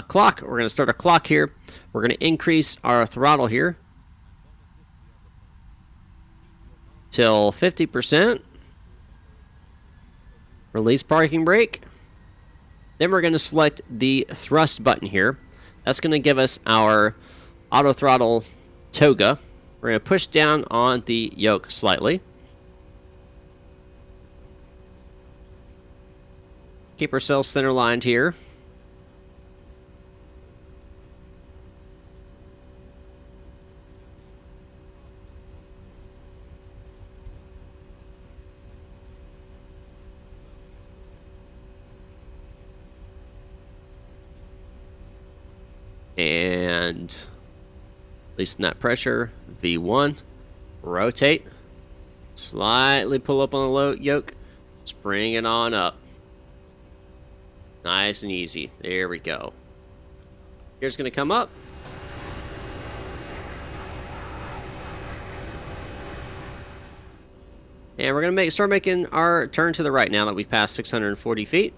clock. We're going to start a clock here. We're going to increase our throttle here till 50%. Release parking brake. Then we're going to select the thrust button here. That's going to give us our auto throttle toga. We're going to push down on the yoke slightly. Keep ourselves center lined here. And releasing that pressure. V1. Rotate. Slightly pull up on the low yoke. Just bring it on up. Nice and easy. There we go. Here's going to come up. And we're going to start making our turn to the right now that we've passed 640 feet.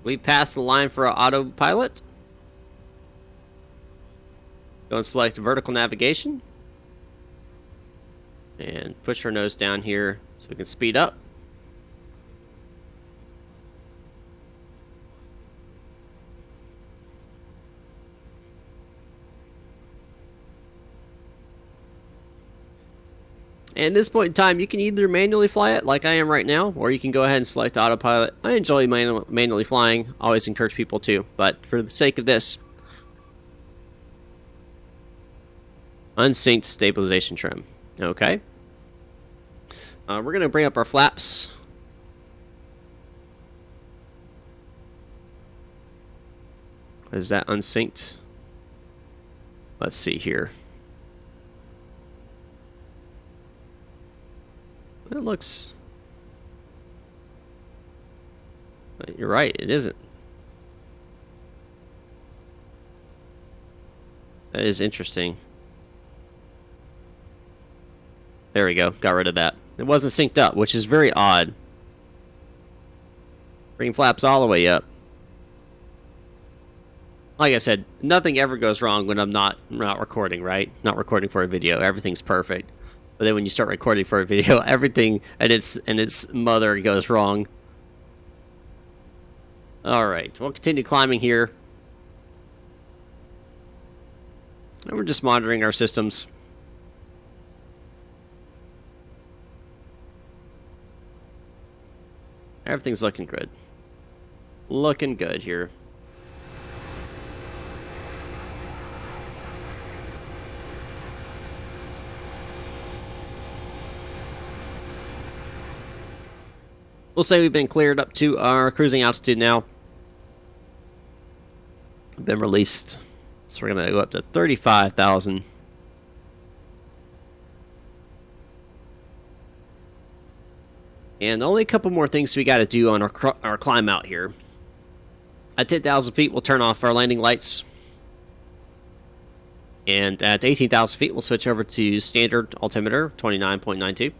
We passed the line for our autopilot. Go and select vertical navigation. And push our nose down here so we can speed up. And at this point in time, you can either manually fly it like I am right now, or you can go ahead and select autopilot. I enjoy manually flying. I always encourage people to, but for the sake of this, unsynced stabilization trim. Okay. We're going to bring up our flaps. Is that unsynced? Let's see here. It looks... You're right, it isn't. That is interesting. There we go, got rid of that. It wasn't synced up, which is very odd. Bring flaps all the way up. Like I said, nothing ever goes wrong when I'm not recording, right? Not recording for a video. Everything's perfect. But then when you start recording for a video, everything and its mother goes wrong. Alright, we'll continue climbing here. And we're just monitoring our systems. Everything's looking good. Looking good here. We'll say we've been cleared up to our cruising altitude now. Been released. So we're going to go up to 35,000. And only a couple more things we got to do on our climb out here. At 10,000 feet, we'll turn off our landing lights. And at 18,000 feet, we'll switch over to standard altimeter, 29.92.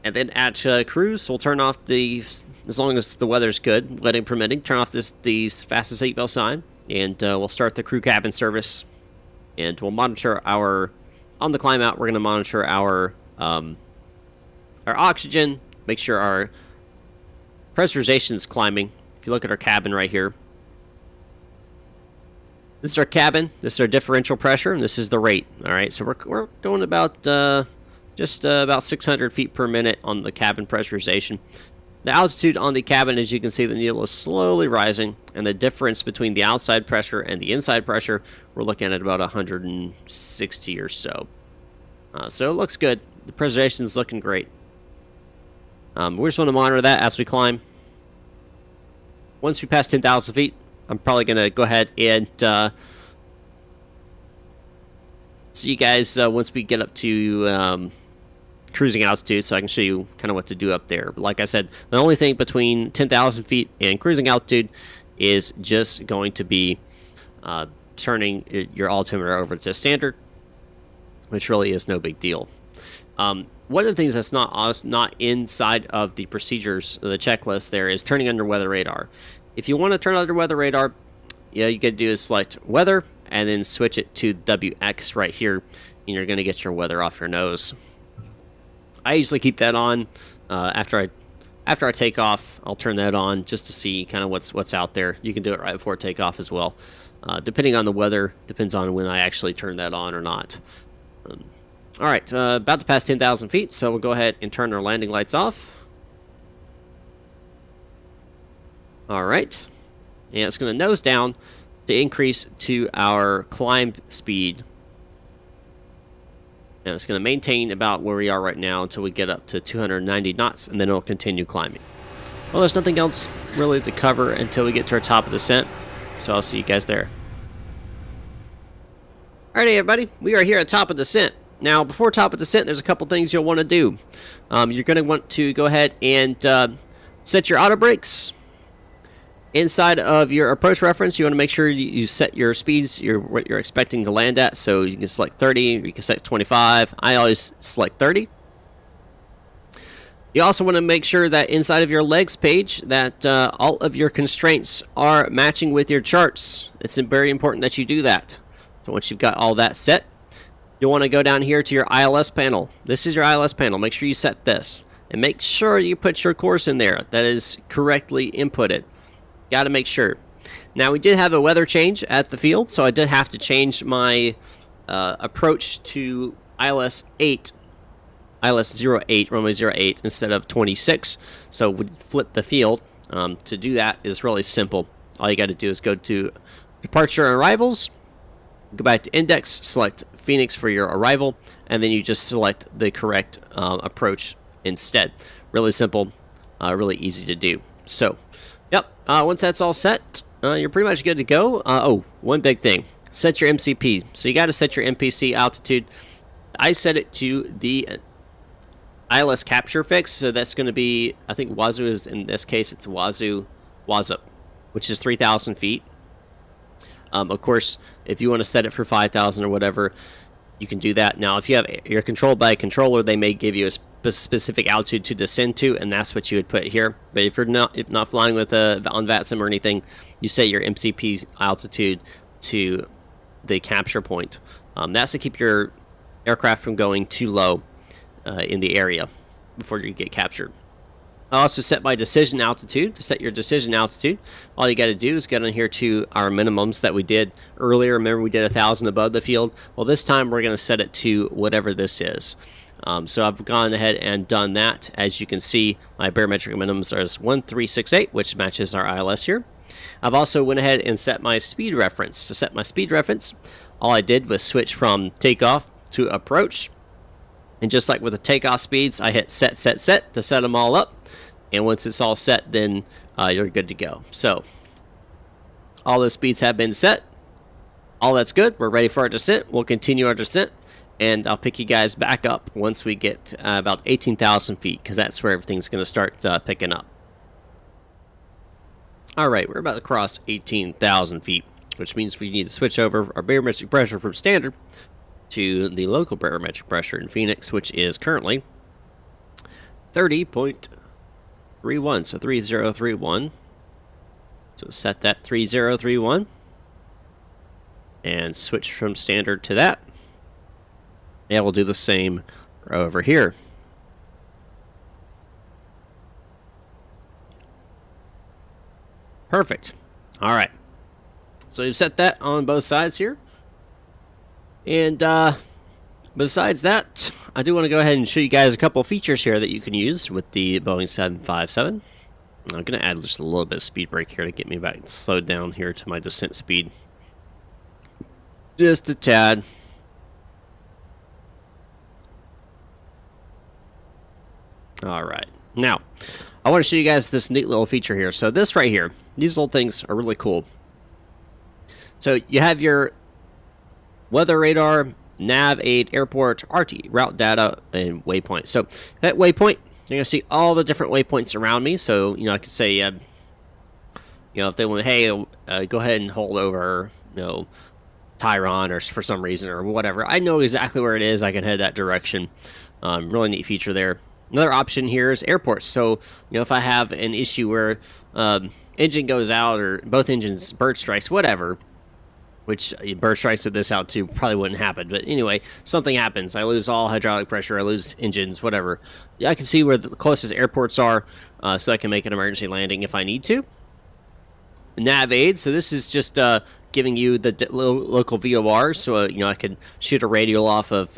And then at cruise, we'll turn off as long as the weather's good, weather permitting, turn off the fastest seatbelt sign. And we'll start the crew cabin service. And we'll monitor on the climb out, we're going to monitor our oxygen, make sure our pressurization is climbing. If you look at our cabin right here, this is our cabin, this is our differential pressure, and this is the rate. All right, so we're going about just about 600 feet per minute on the cabin pressurization. The altitude on the cabin, as you can see, the needle is slowly rising, and the difference between the outside pressure and the inside pressure, we're looking at about 160 or so. So it looks good. The pressurization is looking great. We just want to monitor that as we climb. Once we pass 10,000 feet, I'm probably going to go ahead and see you guys once we get up to cruising altitude, so I can show you kind of what to do up there. But like I said, the only thing between 10,000 feet and cruising altitude is just going to be turning your altimeter over to standard, which really is no big deal. One of the things that's not inside of the procedures, the checklist there, is turning under weather radar. If you want to turn under weather radar, yeah, you can do is select weather and then switch it to WX right here, and you're going to get your weather off your nose. I usually keep that on after I take off. I'll turn that on just to see kind of what's out there. You can do it right before takeoff as well. Depending on the weather, depends on when I actually turn that on or not. All right, about to pass 10,000 feet, so we'll go ahead and turn our landing lights off. All right, and it's going to nose down to increase to our climb speed. And it's going to maintain about where we are right now until we get up to 290 knots, and then it'll continue climbing. Well, there's nothing else really to cover until we get to our top of descent, so I'll see you guys there. Alrighty, everybody, we are here at top of descent. Now, before top of descent, there's a couple things you'll want to do. You're going to want to go ahead and set your auto brakes. Inside of your approach reference, you want to make sure you set your speeds, what you're expecting to land at. So you can select 30, or you can select 25. I always select 30. You also want to make sure that inside of your legs page that all of your constraints are matching with your charts. It's very important that you do that. So once you've got all that set, you'll want to go down here to your ILS panel. This is your ILS panel. Make sure you set this. And make sure you put your course in there that is correctly inputted. Got to make sure. Now, we did have a weather change at the field, so I did have to change my approach to ILS 08, runway 08, instead of 26. So we flip the field. To do that is really simple. All you got to do is go to Departure and Arrivals, go back to Index, select Phoenix for your arrival, and then you just select the correct approach instead. Really simple, really easy to do. So, yep, once that's all set, you're pretty much good to go. Oh, one big thing. Set your MCP. So you got to set your MPC altitude. I set it to the ILS capture fix, so that's going to be, I think Wazoo is, in this case, it's Wazoo, which is 3,000 feet. Of course, if you want to set it for 5,000 or whatever, you can do that. Now, if you're controlled by a controller, they may give you a specific altitude to descend to, and that's what you would put here. But if you're not flying with on VATSIM or anything, you set your MCP altitude to the capture point. That's to keep your aircraft from going too low in the area before you get captured. I also set my decision altitude. To set your decision altitude, all you got to do is get on here to our minimums that we did earlier. Remember, we did 1,000 above the field. Well, this time we're going to set it to whatever this is. So I've gone ahead and done that. As you can see, my barometric minimums are 1368, which matches our ILS here. I've also went ahead and set my speed reference. To set my speed reference, all I did was switch from takeoff to approach. And just like with the takeoff speeds, I hit set to set them all up. And once it's all set, then you're good to go. So all those speeds have been set. All that's good. We're ready for our descent. We'll continue our descent. And I'll pick you guys back up once we get about 18,000 feet, because that's where everything's going to start picking up. All right, we're about to cross 18,000 feet, which means we need to switch over our barometric pressure from standard to the local barometric pressure in Phoenix, which is currently 30.31, so 3031. So set that 3031 and switch from standard to that. Yeah, we'll do the same over here. Perfect. All right. So you've set that on both sides here. And besides that, I do want to go ahead and show you guys a couple of features here that you can use with the Boeing 757. I'm going to add just a little bit of speed brake here to get me back slowed down here to my descent speed. Just a tad. All right. Now, I want to show you guys this neat little feature here. So this right here, these little things are really cool. So you have your weather radar, nav aid, airport, RT, route data, and waypoint. So that waypoint, you're going to see all the different waypoints around me. So, I could say, if they want, hey, go ahead and hold over, Tyron or for some reason or whatever. I know exactly where it is. I can head that direction. Really neat feature there. Another option here is airports. So, if I have an issue where engine goes out or both engines bird strikes, whatever, which bird strikes at this altitude probably wouldn't happen. But anyway, something happens. I lose all hydraulic pressure. I lose engines, whatever. Yeah, I can see where the closest airports are, so I can make an emergency landing if I need to. Nav aid. So this is just giving you the local VORs. So you know, I could shoot a radial off of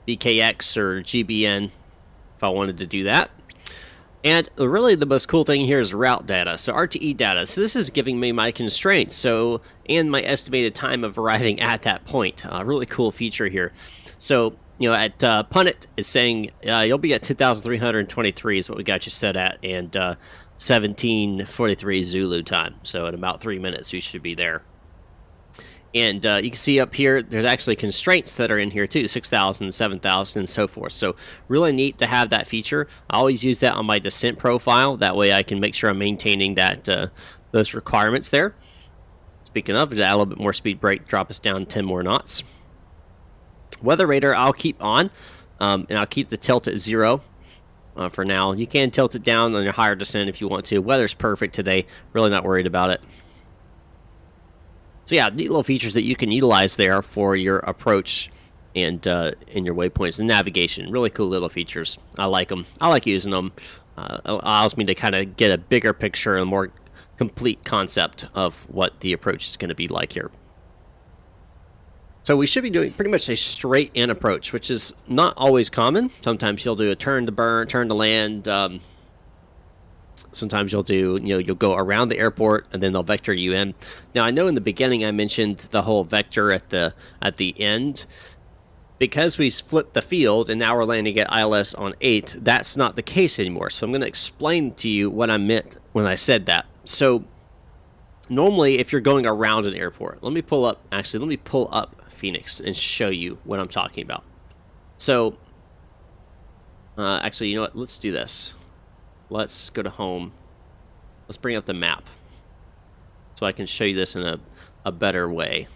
BKX or GBN if I wanted to do that. And really the most cool thing here is route data, so RTE data. So this is giving me my constraints, and my estimated time of arriving at that point. Really cool feature here. So, you know, at Punit, it's saying you'll be at 2,323 is what we got you set at, and 17:43 Zulu time. So in about 3 minutes, you should be there. And you can see up here, there's actually constraints that are in here too, 6,000, 7,000, and so forth. So really neat to have that feature. I always use that on my descent profile. That way I can make sure I'm maintaining that those requirements there. Speaking of, add a little bit more speed brake, drop us down 10 more knots. Weather radar I'll keep on, and I'll keep the tilt at 0 for now. You can tilt it down on your higher descent if you want to. Weather's perfect today. Really not worried about it. So yeah, neat little features that you can utilize there for your approach and in your waypoints and navigation. Really cool little features. I like them. I like using them. It allows me to kind of get a bigger picture and a more complete concept of what the approach is going to be like here. So we should be doing pretty much a straight in approach, which is not always common. Sometimes you'll do a turn to burn, turn to land. Sometimes you'll do, you'll go around the airport and then they'll vector you in. Now I know in the beginning I mentioned the whole vector at the end. Because we flipped the field and now we're landing at ILS on 8, that's not the case anymore. So I'm going to explain to you what I meant when I said that. So normally if you're going around an airport, let me pull up Phoenix and show you what I'm talking about. So actually, you know what? Let's do this. Let's go to home. Let's bring up the map so I can show you this in a better way.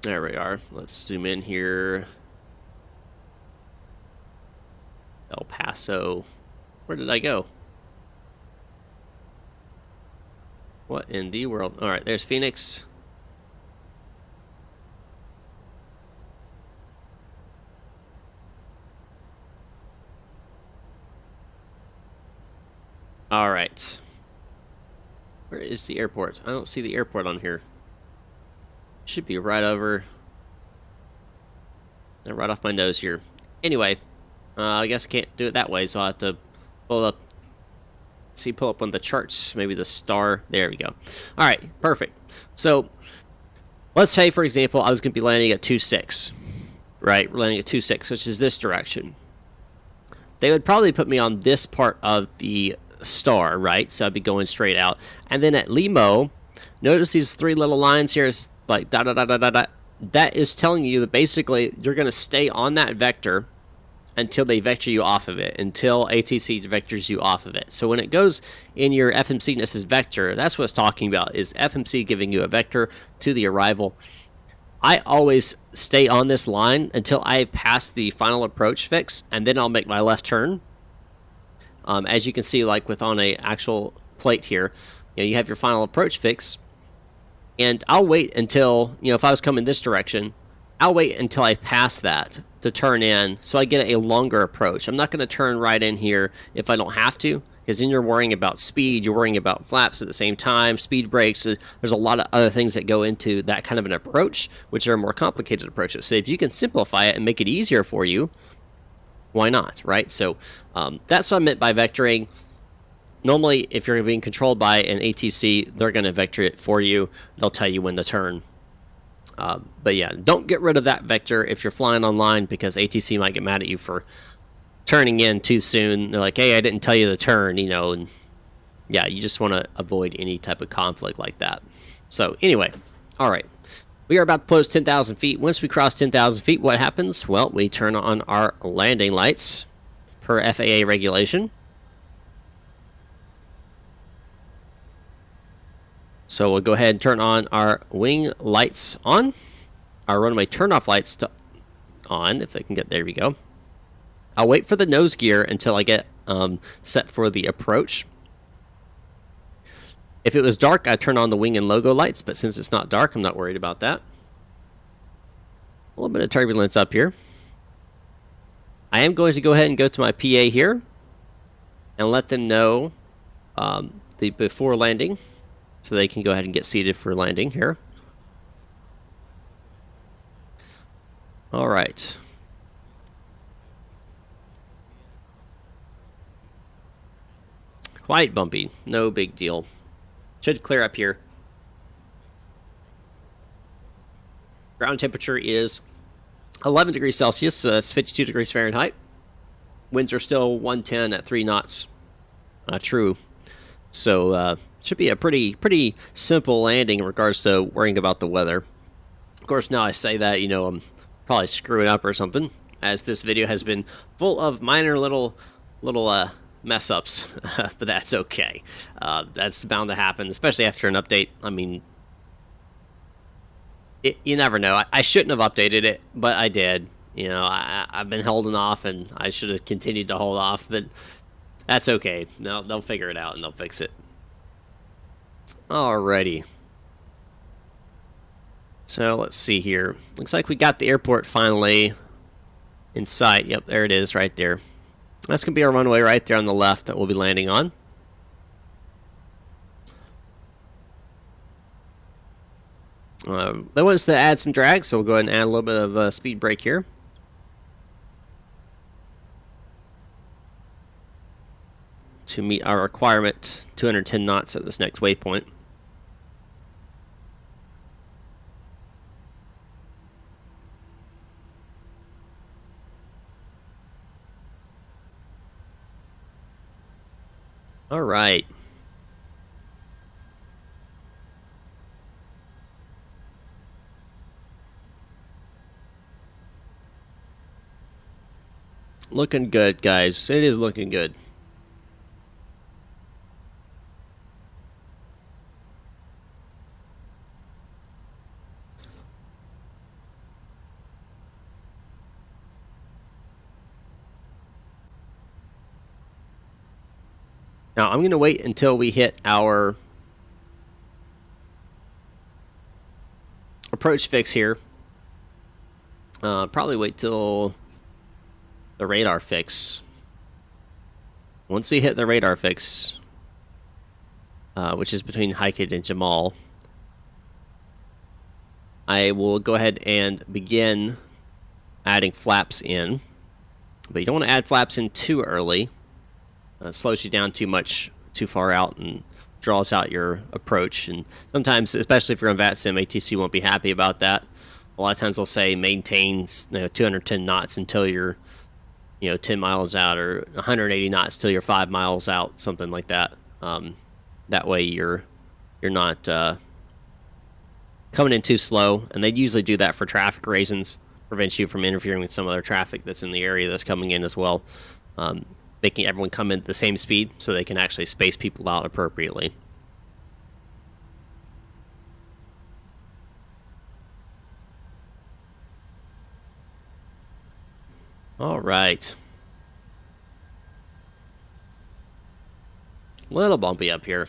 There we are. Let's zoom in here. El Paso. Where did I go? What in the world? All right, there's Phoenix. All right. Where is the airport? I don't see the airport on here. Should be right over. Right off my nose here. Anyway, I guess I can't do it that way, so I'll have to pull up. See, pull up on the charts. Maybe the star. There we go. All right, perfect. So let's say, for example, I was going to be landing at 2.6. Right, we're landing at 2.6, which is this direction. They would probably put me on this part of the star, right? So I'd be going straight out. And then at Limo, notice these 3 little lines here is like da da da da da da. That is telling you that basically you're going to stay on that vector until they vector you off of it, until ATC vectors you off of it. So when it goes in your FMC and this is vector, that's what it's talking about, is FMC giving you a vector to the arrival. I always stay on this line until I pass the final approach fix, and then I'll make my left turn. As you can see, like with on a actual plate here, you have your final approach fix, and I'll wait until, if I was coming this direction, I'll wait until I pass that to turn in, so I get a longer approach. I'm not going to turn right in here if I don't have to, because then you're worrying about speed, you're worrying about flaps at the same time, speed brakes. There's a lot of other things that go into that kind of an approach, which are more complicated approaches. So if you can simplify it and make it easier for you, why not, right? So that's what I meant by vectoring. Normally, if you're being controlled by an ATC, they're going to vector it for you. They'll tell you when to turn. But yeah, don't get rid of that vector if you're flying online, because ATC might get mad at you for turning in too soon. They're like, hey, I didn't tell you to turn, and yeah, you just want to avoid any type of conflict like that. So anyway, all right. We are about to close 10,000 feet. Once we cross 10,000 feet, what happens? Well, we turn on our landing lights per FAA regulation. So we'll go ahead and turn on our wing lights on. Our runway turn-off lights on, if I can get, there we go. I'll wait for the nose gear until I get set for the approach. If it was dark, I'd turn on the wing and logo lights, but since it's not dark, I'm not worried about that. A little bit of turbulence up here. I am going to go ahead and go to my PA here and let them know the before landing, so they can go ahead and get seated for landing here. All right. Quite bumpy, no big deal. Should clear up here. Ground temperature is 11 degrees Celsius, so that's 52 degrees Fahrenheit. Winds are still 110 at 3 knots. True. So should be a pretty simple landing in regards to worrying about the weather. Of course, now I say that, you know, I'm probably screwing up or something, as this video has been full of minor little mess ups, but that's okay. That's bound to happen, especially after an update. I mean, you never know. I shouldn't have updated it, but I did. You know, I've been holding off, and I should have continued to hold off, but that's okay. They'll figure it out, and they'll fix it. Alrighty. So let's see here. Looks like we got the airport finally in sight. Yep, there it is right there. That's going to be our runway right there on the left that we'll be landing on. That wants to add some drag, so we'll go ahead and add a little bit of speed brake here. To meet our requirement, 210 knots at this next waypoint. All right. Looking good, guys. It is looking good. Now, I'm going to wait until we hit our approach fix here. Probably wait till the radar fix. Once we hit the radar fix, which is between Hiked and Jamal, I will go ahead and begin adding flaps in. But you don't want to add flaps in too early. It slows you down too much, too far out, and draws out your approach. And sometimes, especially if you're on VATSIM, ATC won't be happy about that. A lot of times they'll say maintains 210 knots until you're 10 miles out, or 180 knots till you're 5 miles out, something like that. That way you're not coming in too slow, and they usually do that for traffic reasons, prevents you from interfering with some other traffic that's in the area that's coming in as well. Making everyone come in at the same speed so they can actually space people out appropriately. All right. Little bumpy up here.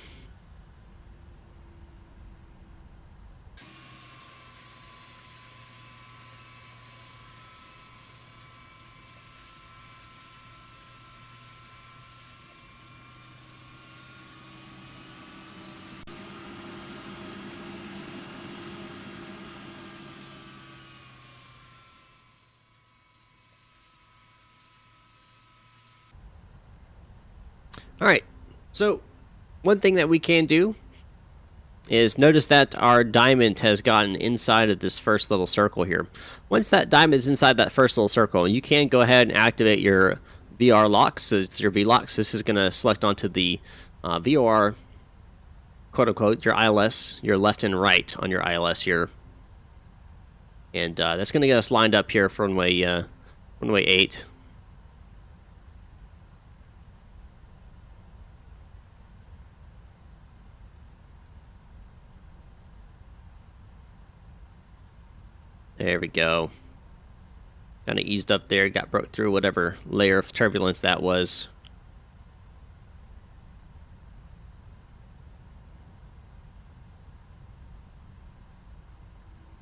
All right, so one thing that we can do is notice that our diamond has gotten inside of this first little circle here. Once that diamond is inside that first little circle, you can go ahead and activate your VR locks. So it's your V-locks. This is going to select onto the VOR, quote-unquote, your ILS, your left and right on your ILS here. And that's going to get us lined up here for runway 8. There we go. Kind of eased up there, got broke through whatever layer of turbulence that was.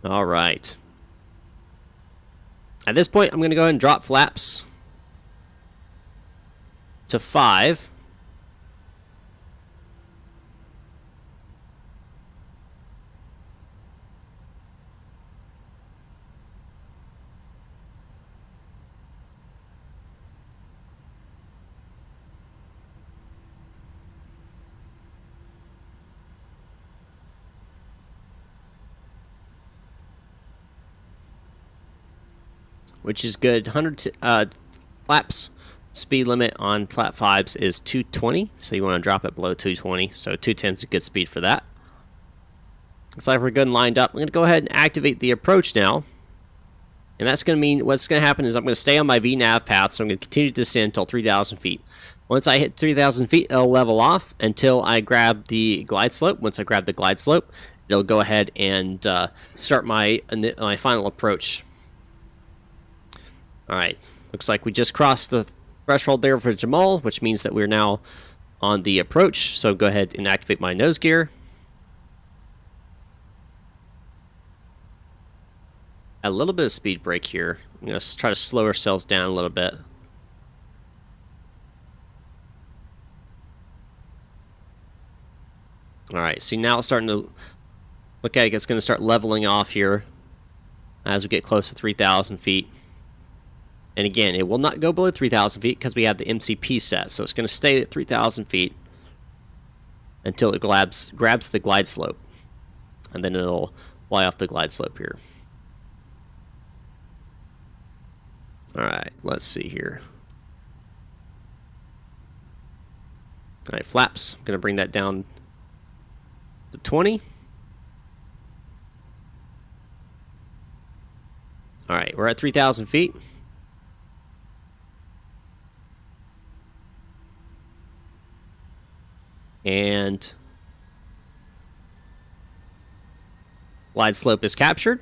All right. At this point, I'm going to go ahead and drop flaps to 5. Which is good. 100 flaps. Speed limit on flat 5s is 220, so you want to drop it below 220. So 210 is a good speed for that. Looks like we're good and lined up. I'm going to go ahead and activate the approach now. And that's going to mean what's going to happen is I'm going to stay on my VNAV path, so I'm going to continue to descend until 3,000 feet. Once I hit 3,000 feet, it'll level off until I grab the glide slope. Once I grab the glide slope, it'll go ahead and start my final approach. All right, looks like we just crossed the threshold there for Jamal, which means that we're now on the approach. So go ahead and activate my nose gear. A little bit of speed brake here. I'm going to try to slow ourselves down a little bit. All right, see now it's starting to look like it's going to start leveling off here as we get close to 3,000 feet. And again, it will not go below 3,000 feet because we have the MCP set. So it's going to stay at 3,000 feet until it grabs the glide slope. And then it'll fly off the glide slope here. All right, let's see here. All right, flaps. I'm going to bring that down to 20. All right, we're at 3,000 feet. And glide slope is captured.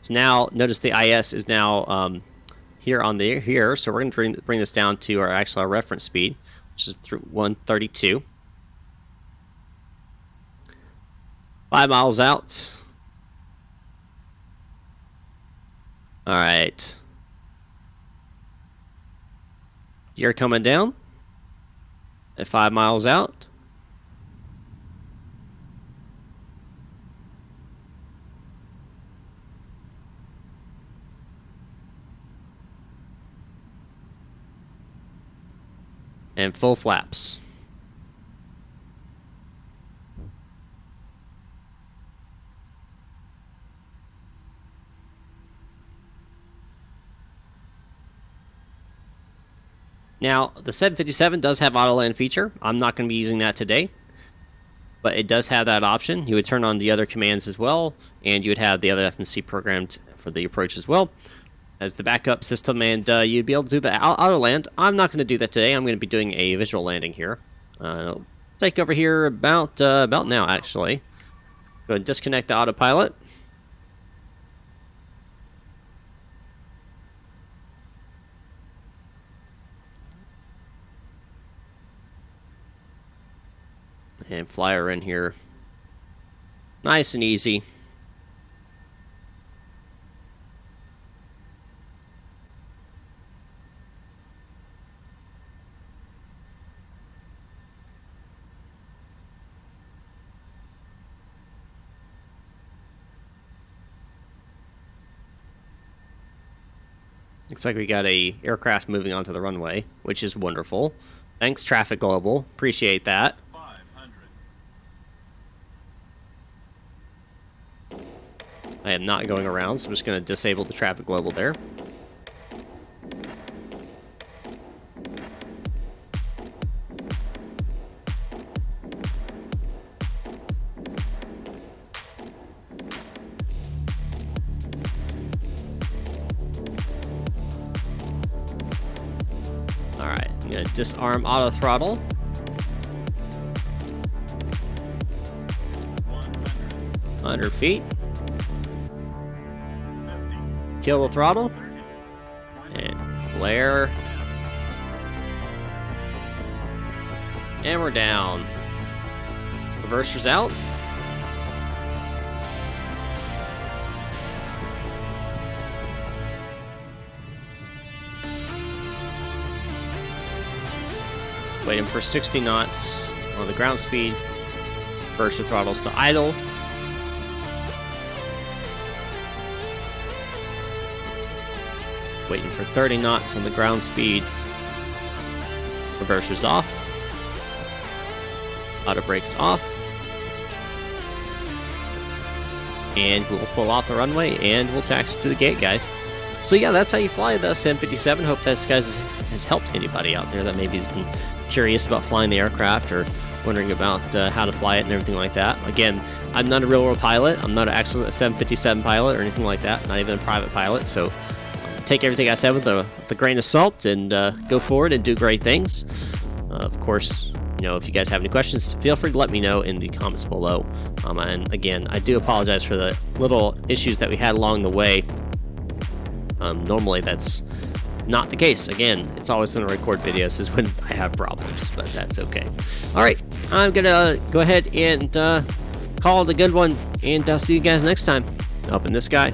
So now notice the IS is now here on the here. So we're going to bring this down to our reference speed, which is 132. 5 miles out. All right. You're coming down at 5 miles out. And full flaps. Now, the 757 does have auto land feature. I'm not going to be using that today, but it does have that option. You would turn on the other commands as well, and you would have the other FMC programmed for the approach as well as the backup system, and you'd be able to do the auto land. I'm not going to do that today. I'm going to be doing a visual landing here. I'll take over here about now, actually. Go ahead and disconnect the autopilot. And fly her in here. Nice and easy. Looks like we got a aircraft moving onto the runway, which is wonderful. Thanks, Traffic Global. Appreciate that. 500. I am not going around, so I'm just going to disable the Traffic Global there. Alright, I'm going to disarm auto throttle. 100 feet. Kill the throttle. And flare. And we're down. Reversers out. Waiting for 60 knots on the ground speed. Reverse your throttles to idle. Waiting for 30 knots on the ground speed. Reversers off. Auto brakes off. And we'll pull off the runway and we'll taxi to the gate, guys. So yeah, that's how you fly the 757. Hope this guys has helped anybody out there that maybe has been curious about flying the aircraft or wondering about how to fly it and everything like that. Again, I'm not a real world pilot. I'm not an excellent 757 pilot or anything like that. Not even a private pilot. So take everything I said with a grain of salt and go forward and do great things. Of course, you know, if you guys have any questions, feel free to let me know in the comments below. And again, I do apologize for the little issues that we had along the way. Normally that's not the case. Again, it's always going to record videos is when I have problems, but that's okay. All right, I'm going to go ahead and call it a good one, and I'll see you guys next time up in the sky.